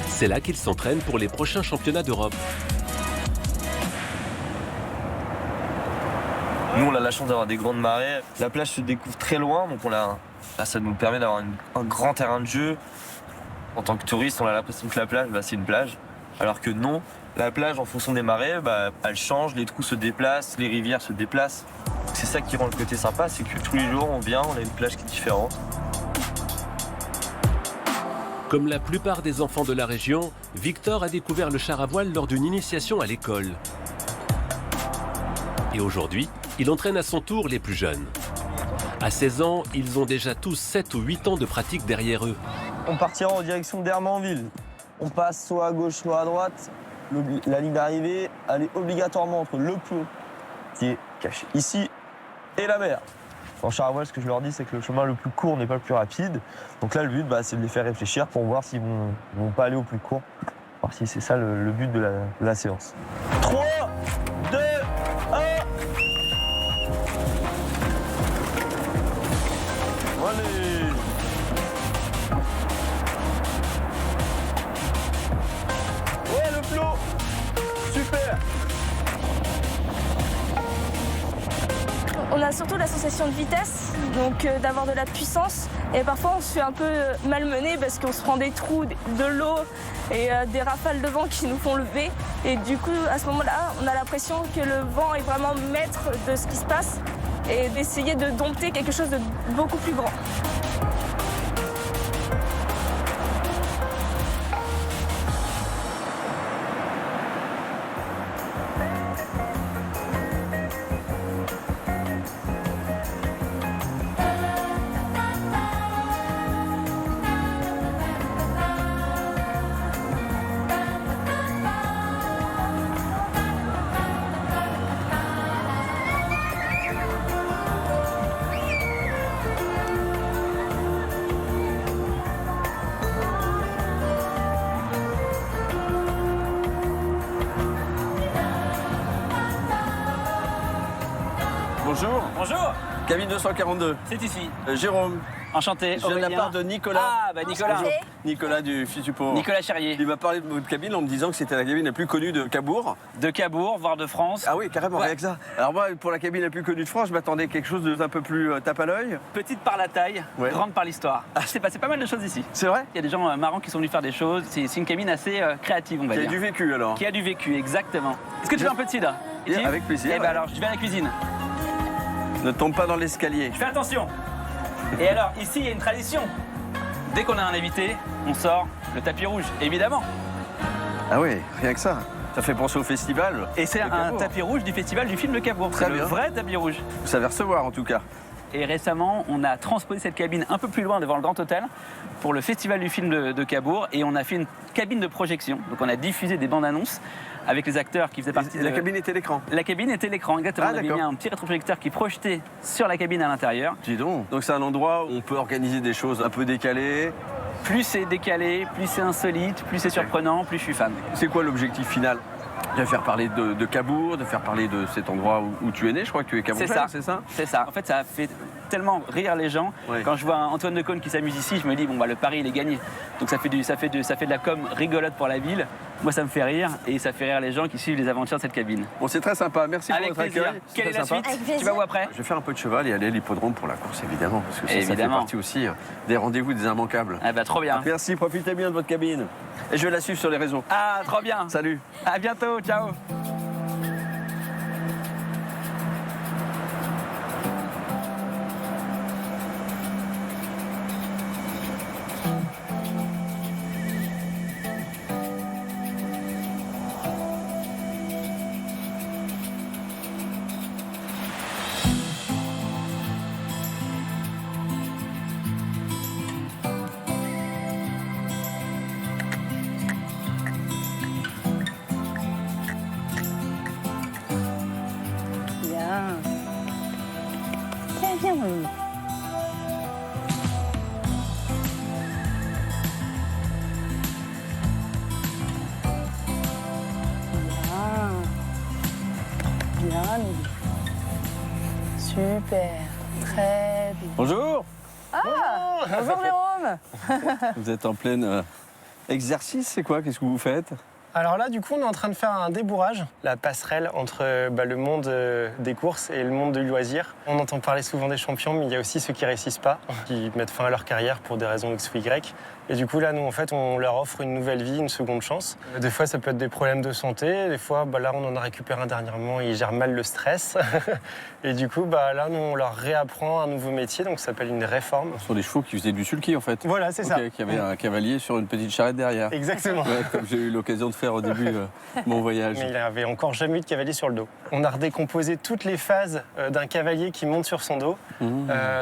C'est là qu'il s'entraîne pour les prochains championnats d'Europe. Nous, on a la chance d'avoir des grandes marées. La plage se découvre très loin, donc là, ça nous permet d'avoir un grand terrain de jeu. En tant que touriste, on a l'impression que la plage, c'est une plage. Alors que non, la plage, en fonction des marées, elle change, les trous se déplacent, les rivières se déplacent. C'est ça qui rend le côté sympa, c'est que tous les jours, on vient, on a une plage qui est différente. Comme la plupart des enfants de la région, Victor a découvert le char à voile lors d'une initiation à l'école. Et aujourd'hui, il entraîne à son tour les plus jeunes. À 16 ans, ils ont déjà tous 7 ou 8 ans de pratique derrière eux. On partira en direction d'Hermanville. On passe soit à gauche, soit à droite. La ligne d'arrivée, elle est obligatoirement entre le plot, qui est caché ici, et la mer. En char à voile, ce que je leur dis, c'est que le chemin le plus court n'est pas le plus rapide. Donc là, le but, c'est de les faire réfléchir pour voir s'ils vont pas aller au plus court. Voir si c'est ça le but de la séance. 3, 2, 1. Allez. Ouais, le flot. Super. On a surtout la sensation de vitesse, donc d'avoir de la puissance. Et parfois on se fait un peu malmener parce qu'on se prend des trous, de l'eau et des rafales de vent qui nous font lever. Et du coup, à ce moment-là, on a l'impression que le vent est vraiment maître de ce qui se passe et d'essayer de dompter quelque chose de beaucoup plus grand. Bonjour. Bonjour. Cabine 242. C'est ici. Jérôme. Enchanté. Je viens de la part de Nicolas. Ah, bah Nicolas. Bonjour. Nicolas du Fils du Port. Nicolas Charrier. Il m'a parlé de votre cabine en me disant que c'était la cabine la plus connue de Cabourg. De Cabourg, voire de France. Ah oui, carrément, rien que ça. Alors moi, pour la cabine la plus connue de France, je m'attendais à quelque chose d'un peu plus tape à l'œil. Petite par la taille, Ouais. grande par l'histoire. Il s'est passé pas mal de choses ici. C'est vrai? Il y a des gens marrants qui sont venus faire des choses. C'est une cabine assez créative, on va Qui dire. a du vécu alors. Qui a du vécu, exactement. Est-ce que tu veux un peu de cidre? Bien, avec plaisir. Eh ben alors, je vais à la cuisine. Ne tombe pas dans l'escalier. Fais attention. Et alors, ici, il y a une tradition. Dès qu'on a un invité, on sort le tapis rouge, évidemment. Ah oui, rien que ça. Ça fait penser au festival. Et c'est de un Cabourg. tapis rouge du festival du film de Cabourg. Très C'est le bien. vrai tapis rouge. Vous savez recevoir en tout cas. Et récemment, on a transposé cette cabine un peu plus loin devant le Grand Hôtel pour le festival du film de Cabourg. Et on a fait une cabine de projection. Donc on a diffusé des bandes annonces avec les acteurs qui faisaient partie La cabine était l'écran. La cabine était l'écran, exactement. Ah, on avait d'accord. mis un petit rétroprojecteur qui projetait sur la cabine à l'intérieur. Dis donc. Donc c'est un endroit où on peut organiser des choses un peu décalées. Plus c'est décalé, plus c'est insolite, plus c'est surprenant, plus je suis fan. C'est quoi l'objectif final? De faire parler de Cabourg, de faire parler de cet endroit où tu es né. Je crois que tu es cabourgeois, c'est ça? C'est ça. En fait, ça a fait tellement rire les gens. Ouais. Quand je vois Antoine Decaune qui s'amuse ici, je me dis, bon, bah, le pari, il est gagné. Donc ça fait de la com rigolote pour la ville. Moi, ça me fait rire et ça fait rire les gens qui suivent les aventures de cette cabine. Bon, c'est très sympa. Merci Avec pour votre plaisir. accueil. Quelle est Très la sympa. suite? Tu vas où après? Je vais faire un peu de cheval et aller à l'hippodrome pour la course, évidemment. Parce que ça fait Évidemment. partie aussi des rendez-vous des immanquables. Ah bah trop bien. Merci, profitez bien de votre cabine. Et je vais la suivre sur les réseaux. Ah, trop bien. Salut. À bientôt, ciao. 1 mm. Super, très bien. Bonjour. Ah, bonjour Jérôme. Vous êtes en plein exercice, c'est quoi? Qu'est-ce que vous faites? Alors là, du coup, on est en train de faire un débourrage, la passerelle entre le monde des courses et le monde du loisir. On entend parler souvent des champions, mais il y a aussi ceux qui ne réussissent pas, qui mettent fin à leur carrière pour des raisons X ou Y. Et du coup, là, nous, en fait, on leur offre une nouvelle vie, une seconde chance. Des fois, ça peut être des problèmes de santé. Des fois, là, on en a récupéré un dernièrement, ils gèrent mal le stress. Et du coup, là, nous, on leur réapprend un nouveau métier, donc ça s'appelle une réforme. Ce sont des chevaux qui faisaient du sulky, en fait. Voilà, c'est ça. Qui avait un cavalier sur une petite charrette derrière. Exactement. Ouais, comme j'ai eu l'occasion de faire au début mon voyage. Mais il n'avait encore jamais eu de cavalier sur le dos. On a redécomposé toutes les phases d'un cavalier qui monte sur son dos.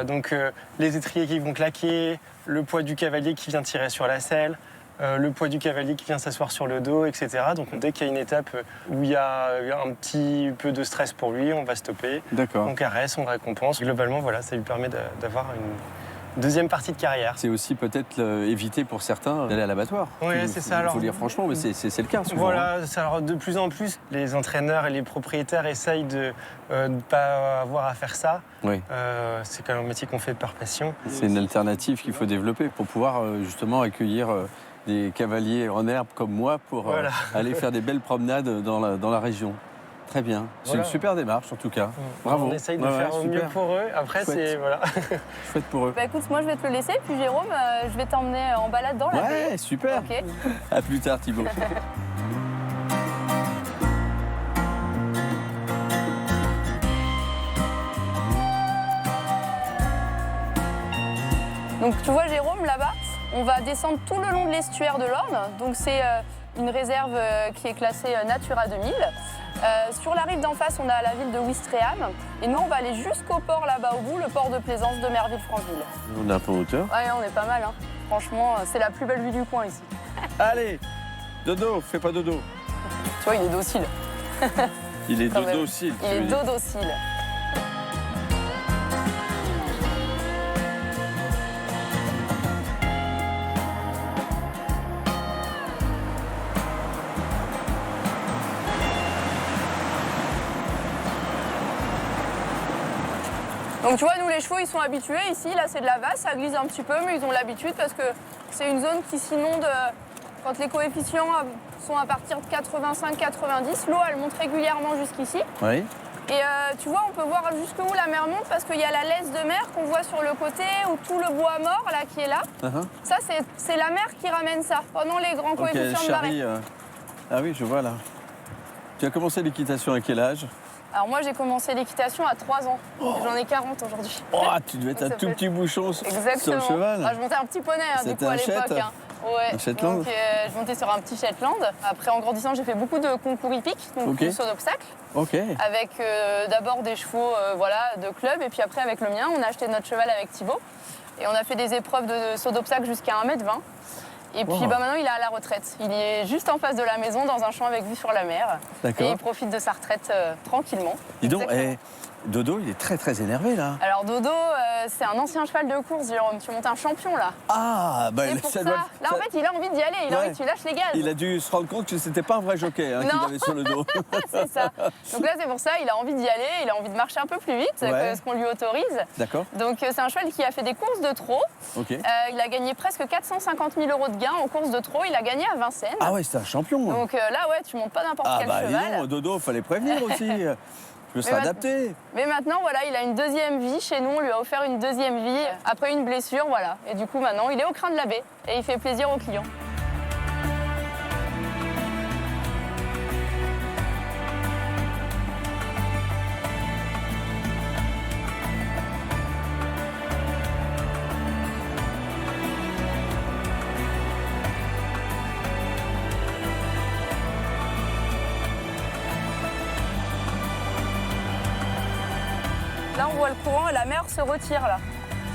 Donc les étriers qui vont claquer, le poids du cavalier qui vient tirer sur la selle, le poids du cavalier qui vient s'asseoir sur le dos, etc. Donc dès qu'il y a une étape où il y a un petit peu de stress pour lui, on va stopper. D'accord. On caresse, on récompense. Globalement, voilà, ça lui permet d'avoir une deuxième partie de carrière. C'est aussi peut-être éviter pour certains d'aller à l'abattoir. Oui, c'est ça. Il faut dire franchement, mais c'est le cas souvent. Voilà, alors de plus en plus, les entraîneurs et les propriétaires essayent de ne pas avoir à faire ça. Oui. C'est quand même un métier qu'on fait par passion. C'est une alternative qu'il faut développer pour pouvoir justement accueillir des cavaliers en herbe comme moi pour aller faire des belles promenades dans la région. Très bien. C'est une super démarche en tout cas. Bravo. On essaye de faire au mieux pour eux. Après, c'est voilà. Chouette pour eux. Bah écoute, moi je vais te le laisser, puis Jérôme, je vais t'emmener en balade dans la baie. Ouais, super. Ok. À plus tard, Thibaut. Donc tu vois Jérôme, là-bas, on va descendre tout le long de l'estuaire de l'Orne. Donc c'est une réserve qui est classée Natura 2000. Sur la rive d'en face, on a la ville de Ouistreham. Et nous, on va aller jusqu'au port là-bas au bout, le port de plaisance de Merville-Francheville. On est un peu en hauteur. Ouais, on est pas mal. Hein. Franchement, c'est la plus belle vue du coin ici. Allez, dodo, fais pas dodo. Tu vois, il est docile. Il est Quand même. dodocile. Il est dodocile. Donc tu vois, nous les chevaux, ils sont habitués ici. Là, c'est de la vasse, ça glisse un petit peu, mais ils ont l'habitude parce que c'est une zone qui s'inonde quand les coefficients sont à partir de 85-90. L'eau, elle monte régulièrement jusqu'ici. Oui. Et tu vois, on peut voir jusqu'où la mer monte parce qu'il y a la laisse de mer qu'on voit sur le côté ou tout le bois mort là qui est là. Ça, c'est la mer qui ramène ça pendant les grands coefficients de marée. Ah oui, je vois là. Tu as commencé l'équitation à quel âge? Alors moi, j'ai commencé l'équitation à 3 ans. J'en ai 40 aujourd'hui. Oh, tu devais être un tout petit bouchon sur le cheval. Ah, je montais un petit poney du coup à l'époque. Ouais. Un Shetland. Donc je montais sur un petit Shetland. Après, en grandissant, j'ai fait beaucoup de concours hippiques, donc du saut d'obstacle. Avec d'abord des chevaux de club, et puis après avec le mien, on a acheté notre cheval avec Thibaut. Et on a fait des épreuves de saut d'obstacle jusqu'à 1,20 m. Et puis maintenant, il est à la retraite. Il est juste en face de la maison, dans un champ avec vue sur la mer. Et il profite de sa retraite tranquillement. Dis donc, Dodo, il est très très énervé là. Alors Dodo, c'est un ancien cheval de course, Jérôme. Tu montes un champion là. Ah, bah c'est pour ça. Là, en fait, il a envie d'y aller. Il a envie que tu lâches les gaz. Il a dû se rendre compte que c'était pas un vrai jockey qu'il avait sur le dos. C'est ça. Donc là, c'est pour ça. Il a envie d'y aller. Il a envie de marcher un peu plus vite que ce qu'on lui autorise. D'accord. Donc c'est un cheval qui a fait des courses de trot. Il a gagné presque 450 000 € de gains en course de trot. Il a gagné à Vincennes. Ah ouais, c'est un champion. Donc là, ouais, tu montes pas n'importe quel cheval. Dis donc, Dodo, fallait prévenir aussi. Je serais adapté. Mais maintenant, voilà, il a une deuxième vie chez nous. On lui a offert une deuxième vie après une blessure, voilà. Et du coup, maintenant, il est au crin de la baie et il fait plaisir aux clients. Là, on voit le courant et la mer se retire, là.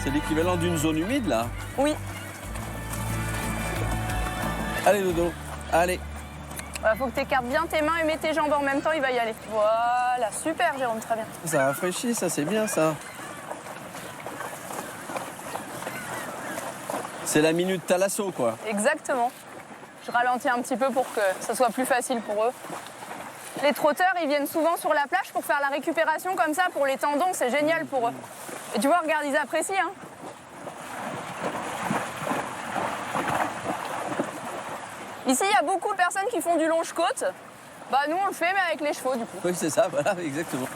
C'est l'équivalent d'une zone humide, là? Oui. Allez, Dodo, allez. Faut que tu écartes bien tes mains et mets tes jambes en même temps, il va y aller. Voilà, super, Jérôme, très bien. Ça rafraîchit, ça, c'est bien, ça. C'est la minute Thalasso, quoi. Exactement. Je ralentis un petit peu pour que ça soit plus facile pour eux. Les trotteurs, ils viennent souvent sur la plage pour faire la récupération comme ça, pour les tendons, c'est génial pour eux. Et tu vois, regarde, ils apprécient. Hein. Ici, il y a beaucoup de personnes qui font du longe-côte. Bah, nous, on le fait, mais avec les chevaux, du coup. Oui, c'est ça, voilà, exactement.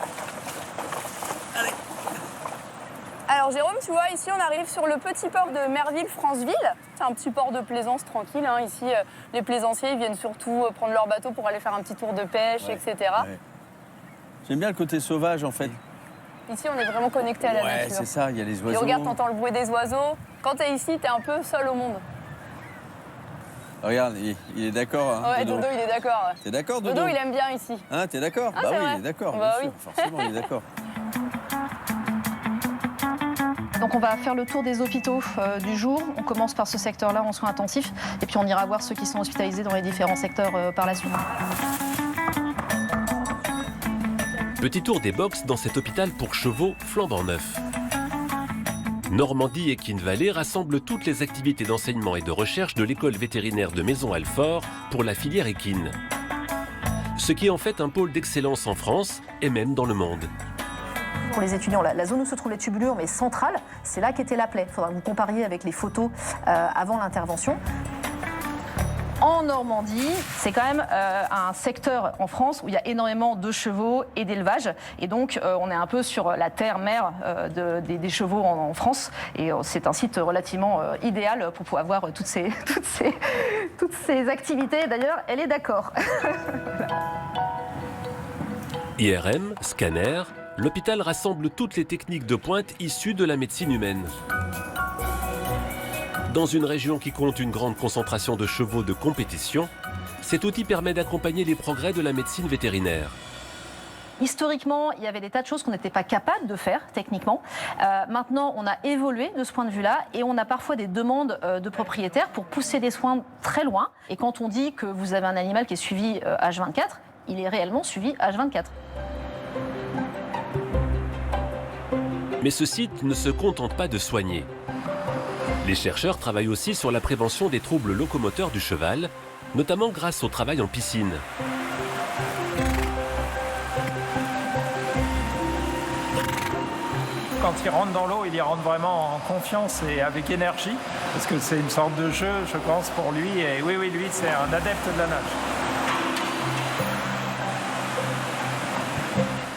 Alors, Jérôme, tu vois, ici, on arrive sur le petit port de Merville-Franceville. C'est un petit port de plaisance tranquille. Hein. Ici, les plaisanciers, ils viennent surtout prendre leur bateau pour aller faire un petit tour de pêche, etc. Ouais. J'aime bien le côté sauvage, en fait. Ici, on est vraiment connecté à la nature. Ouais, c'est ça, il y a les oiseaux. Et regarde, t'entends le bruit des oiseaux. Quand t'es ici, t'es un peu seul au monde. Regarde, il est d'accord. Hein, ouais, Dodo, il est d'accord. T'es d'accord, Dodo? Dodo, il aime bien ici. Hein, t'es d'accord? Ah, bah oui, vrai. il est d'accord, bah, bien oui. sûr. Forcément, il est d'accord. Donc on va faire le tour des hôpitaux du jour. On commence par ce secteur-là en soins intensifs et puis on ira voir ceux qui sont hospitalisés dans les différents secteurs par la suite. Petit tour des box dans cet hôpital pour chevaux flambant neuf. Normandie Equine Vallée rassemble toutes les activités d'enseignement et de recherche de l'école vétérinaire de Maison-Alfort pour la filière équine. Ce qui est en fait un pôle d'excellence en France et même dans le monde. Pour les étudiants, la zone où se trouvent les tubulures, mais centrale, c'est là qu'était la plaie. Il faudra que vous compariez avec les photos avant l'intervention. En Normandie, c'est quand même un secteur en France où il y a énormément de chevaux et d'élevage. Et donc, on est un peu sur la terre-mère des chevaux en France. Et c'est un site relativement idéal pour pouvoir voir toutes ces activités. D'ailleurs, elle est d'accord. IRM, scanner, l'hôpital rassemble toutes les techniques de pointe issues de la médecine humaine. Dans une région qui compte une grande concentration de chevaux de compétition, cet outil permet d'accompagner les progrès de la médecine vétérinaire. Historiquement, il y avait des tas de choses qu'on n'était pas capable de faire techniquement. Maintenant, on a évolué de ce point de vue-là et on a parfois des demandes de propriétaires pour pousser des soins très loin. Et quand on dit que vous avez un animal qui est suivi H24, il est réellement suivi H24. Mais ce site ne se contente pas de soigner. Les chercheurs travaillent aussi sur la prévention des troubles locomoteurs du cheval, notamment grâce au travail en piscine. Quand il rentre dans l'eau, il y rentre vraiment en confiance et avec énergie, parce que c'est une sorte de jeu, je pense, pour lui. Et oui, lui, c'est un adepte de la nage.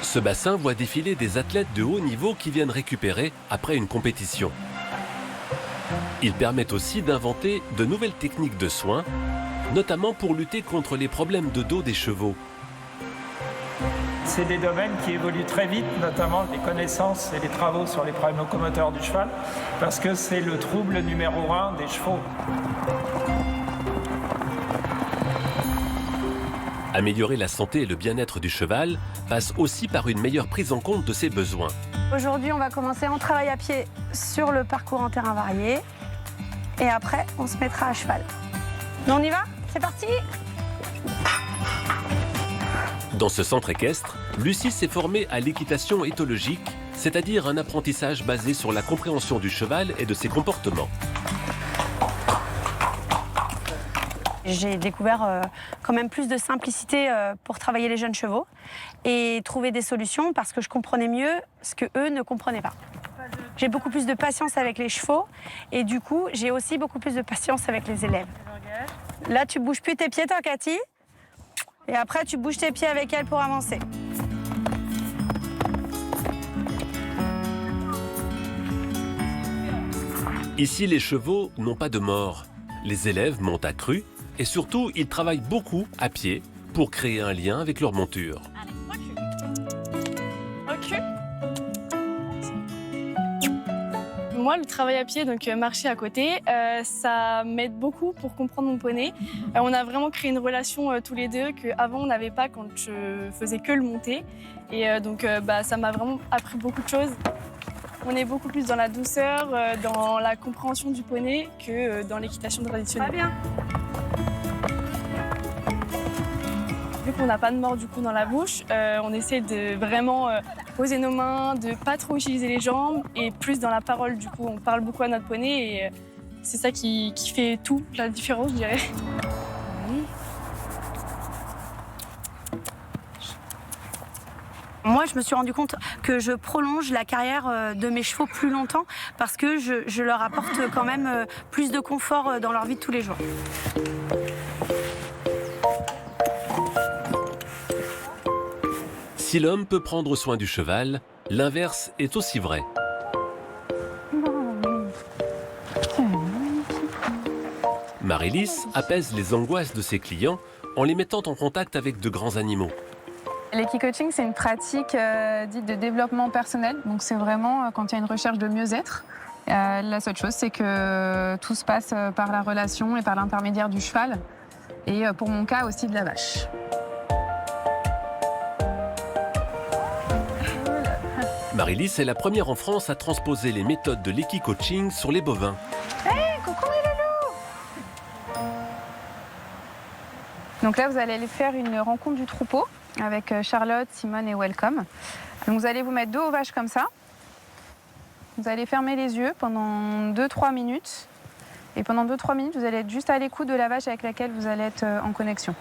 Ce bassin voit défiler des athlètes de haut niveau qui viennent récupérer après une compétition. Il permet aussi d'inventer de nouvelles techniques de soins, notamment pour lutter contre les problèmes de dos des chevaux. C'est des domaines qui évoluent très vite, notamment les connaissances et les travaux sur les problèmes locomoteurs du cheval, parce que c'est le trouble numéro 1 des chevaux. Améliorer la santé et le bien-être du cheval passe aussi par une meilleure prise en compte de ses besoins. Aujourd'hui, on va commencer en travail à pied sur le parcours en terrain varié. Et après, on se mettra à cheval. On y va? C'est parti! Dans ce centre équestre, Lucie s'est formée à l'équitation éthologique, c'est-à-dire un apprentissage basé sur la compréhension du cheval et de ses comportements. J'ai découvert quand même plus de simplicité pour travailler les jeunes chevaux et trouver des solutions parce que je comprenais mieux ce qu'eux ne comprenaient pas. J'ai beaucoup plus de patience avec les chevaux et du coup, j'ai aussi beaucoup plus de patience avec les élèves. Là, tu bouges plus tes pieds, toi, Cathy. Et après, tu bouges tes pieds avec elle pour avancer. Ici, les chevaux n'ont pas de mort. Les élèves montent à cru et surtout, ils travaillent beaucoup à pied pour créer un lien avec leur monture. Moi, le travail à pied, donc marcher à côté, ça m'aide beaucoup pour comprendre mon poney. On a vraiment créé une relation tous les deux qu'avant on n'avait pas quand je faisais que le monter. Et donc ça m'a vraiment appris beaucoup de choses. On est beaucoup plus dans la douceur, dans la compréhension du poney que dans l'équitation traditionnelle. Pas bien. Vu qu'on n'a pas de mort du coup dans la bouche, on essaie de vraiment poser nos mains, de pas trop utiliser les jambes et plus dans la parole. Du coup, on parle beaucoup à notre poney et c'est ça qui fait tout la différence, je dirais. Moi, je me suis rendu compte que je prolonge la carrière de mes chevaux plus longtemps parce que je leur apporte quand même plus de confort dans leur vie de tous les jours. Si l'homme peut prendre soin du cheval, l'inverse est aussi vrai. Marie-Lys apaise les angoisses de ses clients en les mettant en contact avec de grands animaux. L'équicoaching, c'est une pratique dite de développement personnel. Donc c'est vraiment quand il y a une recherche de mieux-être. La seule chose, c'est que tout se passe par la relation et par l'intermédiaire du cheval. Et pour mon cas aussi de la vache. Marie-Lys est la première en France à transposer les méthodes de l'équicoaching sur les bovins. Hey, coucou les loulous! Donc là, vous allez aller faire une rencontre du troupeau avec Charlotte, Simone et Welcome. Donc vous allez vous mettre dos aux vaches comme ça. Vous allez fermer les yeux pendant 2-3 minutes. Et pendant 2-3 minutes, vous allez être juste à l'écoute de la vache avec laquelle vous allez être en connexion.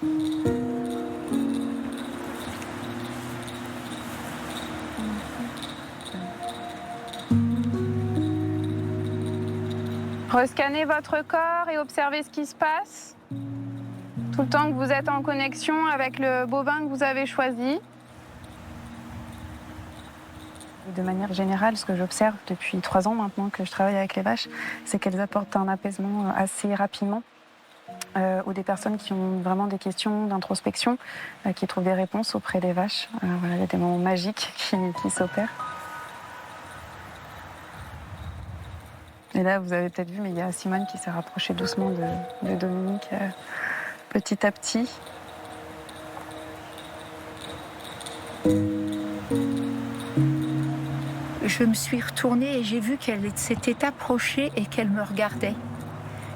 Rescannez votre corps et observez ce qui se passe. Tout le temps que vous êtes en connexion avec le bovin que vous avez choisi. De manière générale, ce que j'observe depuis 3 ans maintenant que je travaille avec les vaches, c'est qu'elles apportent un apaisement assez rapidement aux des personnes qui ont vraiment des questions d'introspection, qui trouvent des réponses auprès des vaches. Voilà, il y a des moments magiques qui s'opèrent. Et là, vous avez peut-être vu, mais il y a Simone qui s'est rapprochée doucement de Dominique petit à petit. Je me suis retournée et j'ai vu qu'elle s'était approchée et qu'elle me regardait.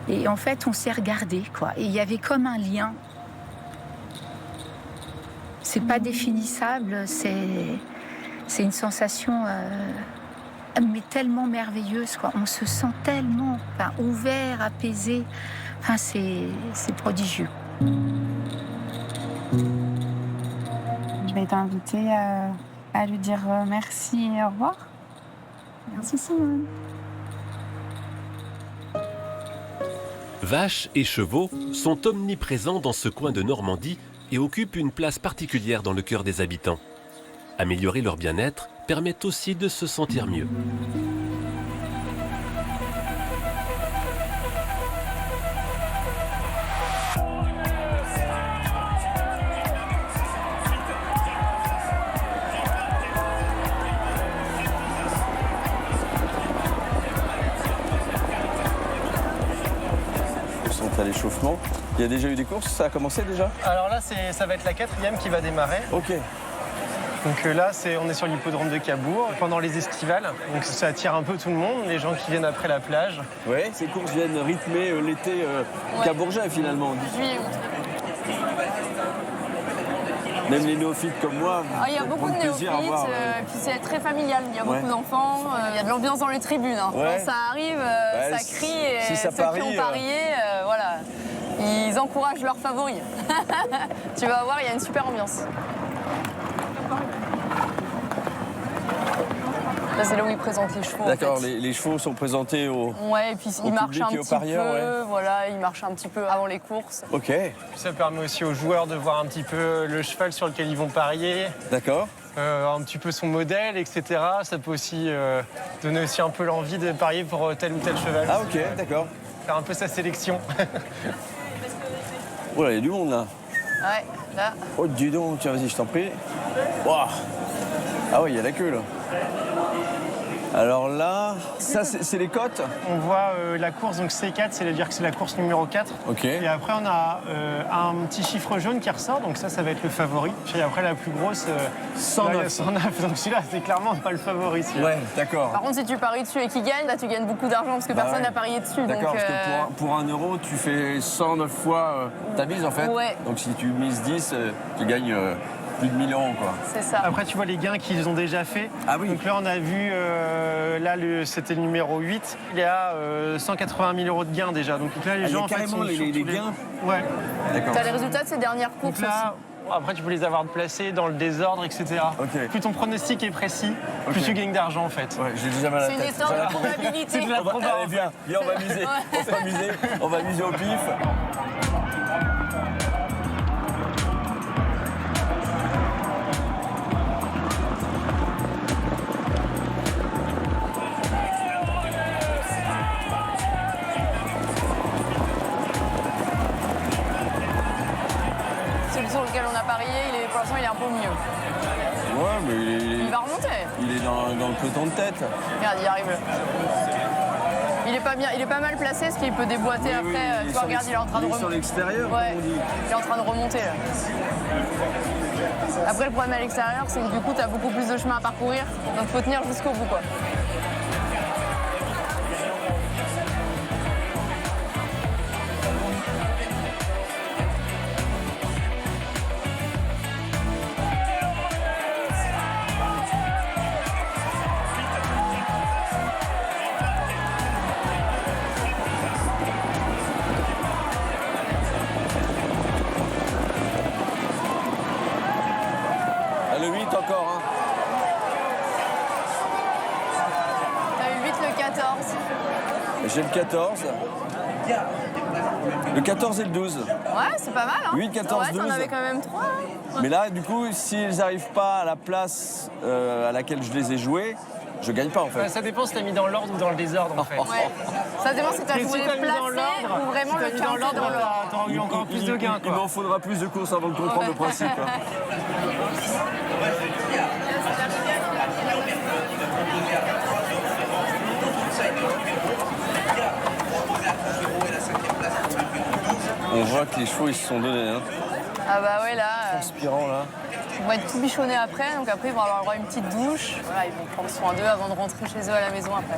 Et en fait, on s'est regardé, quoi. Et il y avait comme un lien. C'est pas définissable, c'est une sensation... mais tellement merveilleuse, quoi. On se sent tellement ouvert, apaisé. Enfin, c'est prodigieux. Je vais t'inviter à lui dire merci et au revoir. Merci Simone. Vaches et chevaux sont omniprésents dans ce coin de Normandie et occupent une place particulière dans le cœur des habitants. Améliorer leur bien-être permet aussi de se sentir mieux. À l'échauffement. Il y a déjà eu des courses, ça a commencé déjà? Alors là, ça va être la 4e qui va démarrer. Ok. Donc là, on est sur l'hippodrome de Cabourg, pendant les estivales. Donc ça attire un peu tout le monde, les gens qui viennent après la plage. Oui, ces courses viennent rythmer l'été cabourgeais finalement. Même les néophytes comme moi, il y a beaucoup de néophytes, puis c'est très familial. Il y a beaucoup d'enfants, il y a de l'ambiance dans les tribunes. Hein. Quand ça arrive, ça crie, et si ça ceux qui ont parié, voilà, ils encouragent leurs favoris. Tu vas voir, il y a une super ambiance. Là, c'est là où ils présentent les chevaux. D'accord, en fait. les chevaux sont présentés au Ouais, et puis ils marchent un petit peu, voilà, ils marchent un petit peu avant les courses. Ok. Puis ça permet aussi aux joueurs de voir un petit peu le cheval sur lequel ils vont parier. D'accord. Un petit peu son modèle, etc. Ça peut aussi donner aussi un peu l'envie de parier pour tel ou tel cheval. Ah ok, d'accord. Faire un peu sa sélection. Oh là, il y a du monde là. Ouais, là. Oh, dis donc, tiens, vas-y, je t'en prie. Wow. Ah oui, il y a la queue là. Alors là, ça c'est les cotes. On voit la course, donc C4, c'est-à-dire que c'est la course numéro 4. Ok. Et après on a un petit chiffre jaune qui ressort, donc ça va être le favori. Puis après la plus grosse, 109. 109. Donc celui-là, c'est clairement pas le favori. Ouais, d'accord. Par contre, si tu paries dessus et qu'il gagne, là tu gagnes beaucoup d'argent parce que personne n'a parié dessus. D'accord, donc, parce que pour 1 euro, tu fais 109 fois ta mise en fait. Ouais. Donc si tu mises 10, tu gagnes plus de 1000 euros quoi. C'est ça. Après tu vois les gains qu'ils ont déjà fait. Ah oui. Donc là on a vu, c'était le numéro 8. Il y a 180 000 euros de gains déjà. Donc là les gens en fait sont les gains. Ouais. D'accord. Tu as les résultats de ces dernières courses donc là, Après, tu peux les avoir placés dans le désordre, etc. Plus ton pronostic est précis, plus tu gagnes d'argent en fait. Ouais, j'ai déjà mal à la tête. C'est une histoire de probabilité. C'est de la probabilité. Allez, viens, on va miser. On va miser au pif. Celui sur lequel on a parié, pour l'instant, il est un peu mieux. Ouais, mais Il va remonter. il est dans le peloton de tête. Regarde, il arrive là. Il est pas bien, il est pas mal placé, parce qu'il peut déboîter après. Tu vois, regarde, il est en train de remonter. sur l'extérieur, Ouais, comme on dit. il est en train de remonter là. Après, le problème à l'extérieur, c'est que du coup, tu as beaucoup plus de chemin à parcourir. Donc, il faut tenir jusqu'au bout, quoi. Le 8 encore. Hein. T'as eu le 8, le 14. J'ai le 14. Le 14 et le 12. Ouais, c'est pas mal, hein. 8, 14, ouais, 12. t'en avais quand même 3. Hein. Mais là, du coup, s'ils n'arrivent pas à la place à laquelle je les ai joués, je gagne pas en fait. Ça dépend si t'as mis dans l'ordre ou dans le désordre en fait. Ouais. Ça dépend si t'as joué placé ou vraiment le dans l'ordre, t'auras eu encore plus de gains. Il m'en faudra plus de courses avant de comprendre le principe. Hein. On voit que les chevaux ils se sont donnés. Hein. Ah bah ouais là. Transpirant là. Ils vont être tout bichonnés après, donc après ils vont avoir une petite douche. Voilà, ils vont prendre soin d'eux avant de rentrer chez eux à la maison après.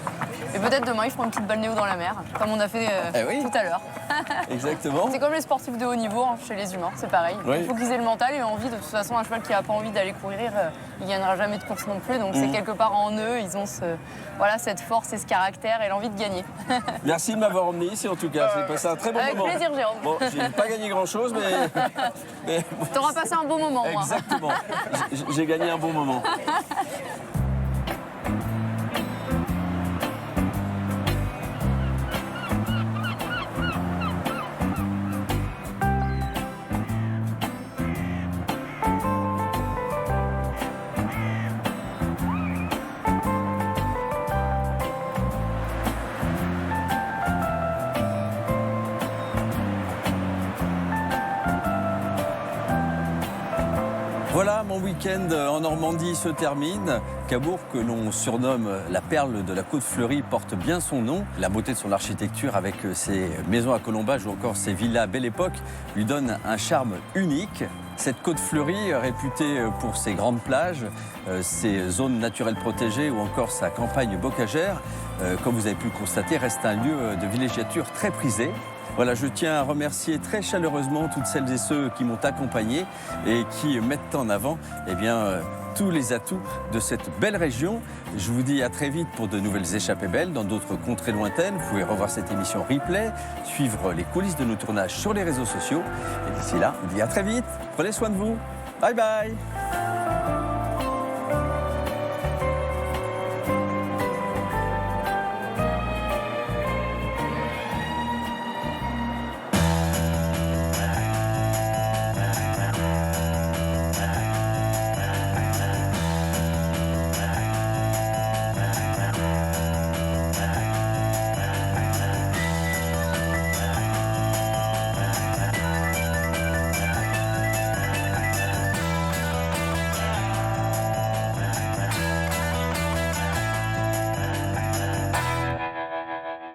Et peut-être demain ils feront une petite balnéo dans la mer, comme on a fait tout à l'heure. Exactement. C'est comme les sportifs de haut niveau hein, chez les humains, c'est pareil. Oui. Il faut qu'ils aient le mental et envie. De toute façon, un cheval qui n'a pas envie d'aller courir, il gagnera jamais de course non plus. Donc c'est quelque part en eux, ils ont cette force et ce caractère et l'envie de gagner. Merci de m'avoir emmené ici en tout cas. J'ai passé un très bon Avec moment. plaisir, Jérôme. Bon, j'ai pas gagné grand chose, mais... T'auras passé un bon moment, moi. Exactement. J'ai gagné un bon moment. Voilà, mon week-end en Normandie se termine. Cabourg, que l'on surnomme la perle de la Côte Fleurie, porte bien son nom. La beauté de son architecture avec ses maisons à colombage ou encore ses villas Belle Époque lui donne un charme unique. Cette Côte Fleurie, réputée pour ses grandes plages, ses zones naturelles protégées ou encore sa campagne bocagère, comme vous avez pu le constater, reste un lieu de villégiature très prisé. Voilà, je tiens à remercier très chaleureusement toutes celles et ceux qui m'ont accompagné et qui mettent en avant tous les atouts de cette belle région. Je vous dis à très vite pour de nouvelles échappées belles dans d'autres contrées lointaines. Vous pouvez revoir cette émission replay, suivre les coulisses de nos tournages sur les réseaux sociaux. Et d'ici là, je vous dis à très vite. Prenez soin de vous. Bye bye.